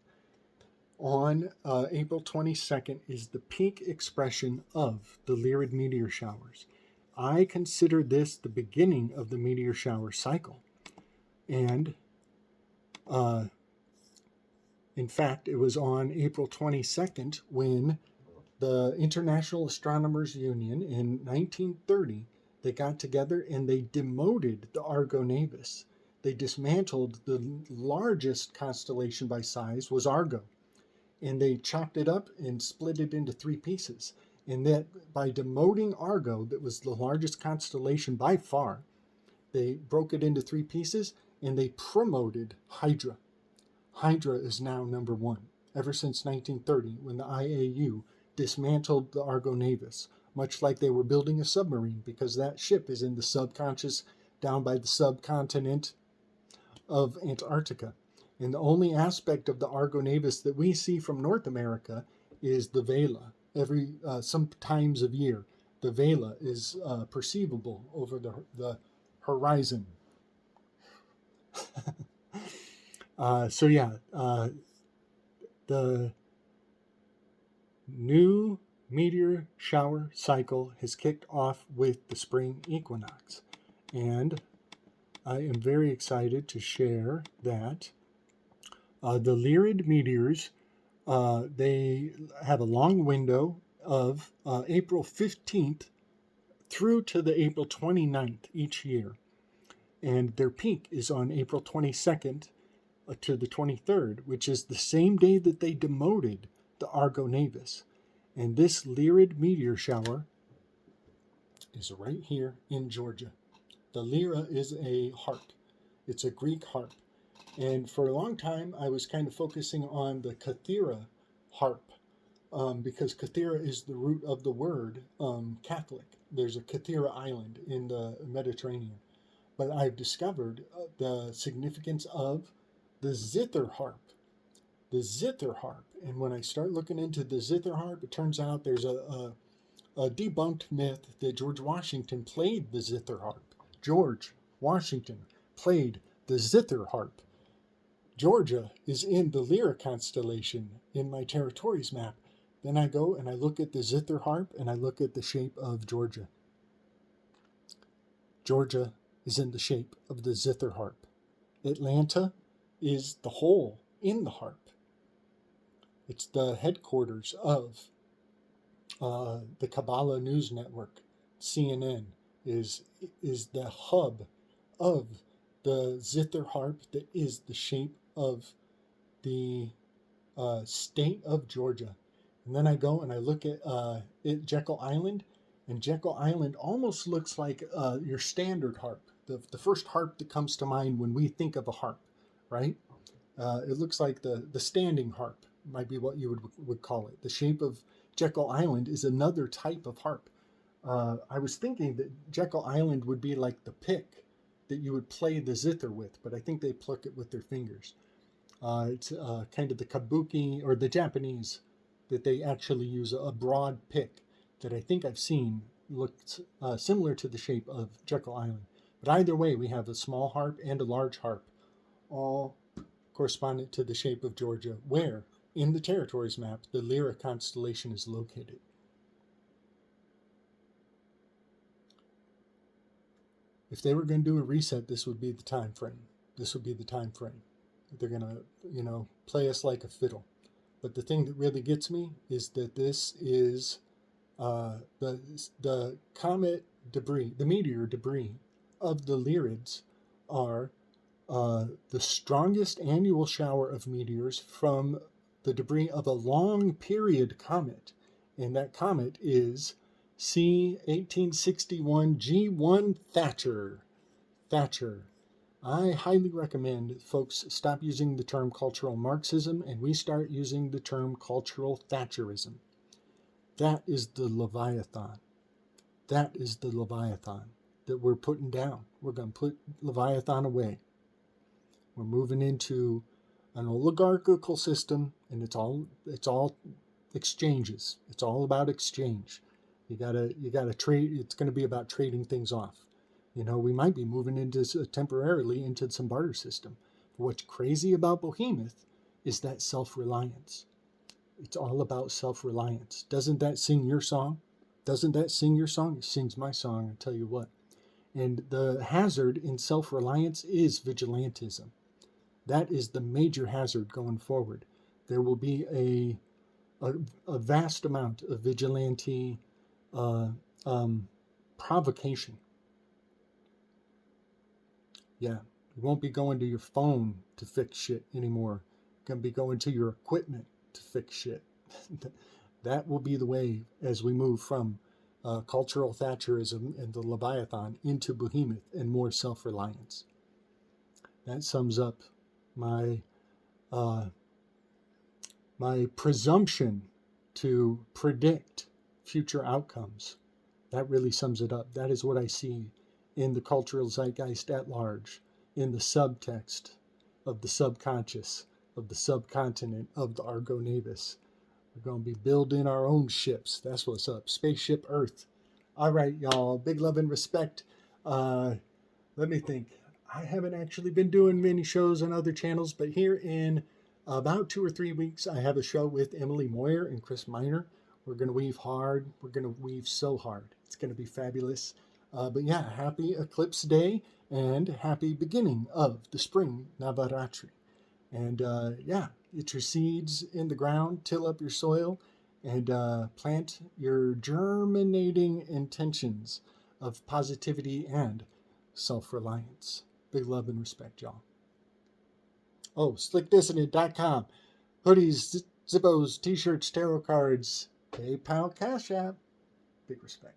On April 22nd is the peak expression of the Lyrid meteor showers. I consider this the beginning of the meteor shower cycle. And in fact, it was on April 22nd when the International Astronomers Union in 1930, they got together and they demoted the Argo Navis. They dismantled the largest constellation by size was Argo. And they chopped it up and split it into 3 pieces. And that by demoting Argo, that was the largest constellation by far, they broke it into 3 pieces and they promoted Hydra. Hydra is now number 1, ever since 1930, when the IAU dismantled the Argo Navis, much like they were building a submarine, because that ship is in the subconscious down by the subcontinent of Antarctica. And the only aspect of the Argo Navis that we see from North America is the Vela. Some times of year, the Vela is perceivable over the horizon. The new meteor shower cycle has kicked off with the spring equinox. And I am very excited to share that the Lyrid meteors, they have a long window of April 15th through to the April 29th each year. And their peak is on April 22nd to the 23rd, which is the same day that they demoted the Argo Navis. And this Lyrid meteor shower is right here in Georgia. The lyra is a harp. It's a Greek harp. And for a long time, I was kind of focusing on the Cathera harp, because Cathera is the root of the word Catholic. There's a Cathera island in the Mediterranean. But I've discovered the significance of the zither harp. The zither harp. And when I start looking into the zither harp, it turns out there's a debunked myth that George Washington played the zither harp. George Washington played the zither harp. Georgia is in the Lyra constellation in my territories map. Then I go and I look at the zither harp and I look at the shape of Georgia. Georgia is in the shape of the zither harp. Atlanta is the hole in the harp. It's the headquarters of the Kabbalah News Network. CNN is the hub of the zither harp that is the shape of the state of Georgia. And then I go and I look at Jekyll Island, and Jekyll Island almost looks like your standard harp, the first harp that comes to mind when we think of a harp, right? It looks like the standing harp might be what you would call it. The shape of Jekyll Island is another type of harp. I was thinking that Jekyll Island would be like the pick that you would play the zither with, but I think they pluck it with their fingers. It's kind of the kabuki, or the Japanese, that they actually use a broad pick that I think I've seen looks similar to the shape of Jekyll Island. But either way, we have a small harp and a large harp, all correspondent to the shape of Georgia, where, in the territories map, the Lyra constellation is located. If they were going to do a reset, this would be the time frame. This would be the time frame. They're going to, play us like a fiddle. But the thing that really gets me is that this is the comet debris, the meteor debris of the Lyrids are the strongest annual shower of meteors from the debris of a long period comet. And that comet is C 1861 G1 Thatcher. I highly recommend folks stop using the term cultural Marxism and we start using the term cultural Thatcherism. That is the Leviathan. That is the Leviathan that we're putting down. We're going to put Leviathan away. We're moving into an oligarchical system, and it's all exchanges. It's all about exchange. You gotta trade. It's going to be about trading things off. You know, we might be moving into temporarily into some barter system. But what's crazy about Behemoth is that self-reliance. It's all about self-reliance. Doesn't that sing your song? Doesn't that sing your song? It sings my song, I tell you what. And the hazard in self-reliance is vigilantism. That is the major hazard going forward. There will be a vast amount of vigilante provocation. Yeah, you won't be going to your phone to fix shit anymore. You're going to be going to your equipment to fix shit. That will be the way as we move from cultural Thatcherism and the Leviathan into Behemoth and more self-reliance. That sums up my my presumption to predict future outcomes. That really sums it up. That is what I see in the cultural zeitgeist at large, in the subtext of the subconscious, of the subcontinent, of the Argo Navis. We're going to be building our own ships. That's what's up. Spaceship Earth. All right, y'all. Big love and respect. Let me think. I haven't actually been doing many shows on other channels, but here in about 2 or 3 weeks, I have a show with Emily Moyer and Chris Miner. We're going to weave hard. We're going to weave so hard. It's going to be fabulous. But yeah, happy Eclipse Day and happy beginning of the spring Navaratri. And yeah, get your seeds in the ground, till up your soil, and plant your germinating intentions of positivity and self-reliance. Big love and respect, y'all. Oh, slickdissonant.com. Hoodies, Zippos, t-shirts, tarot cards, PayPal, Cash App. Big respect.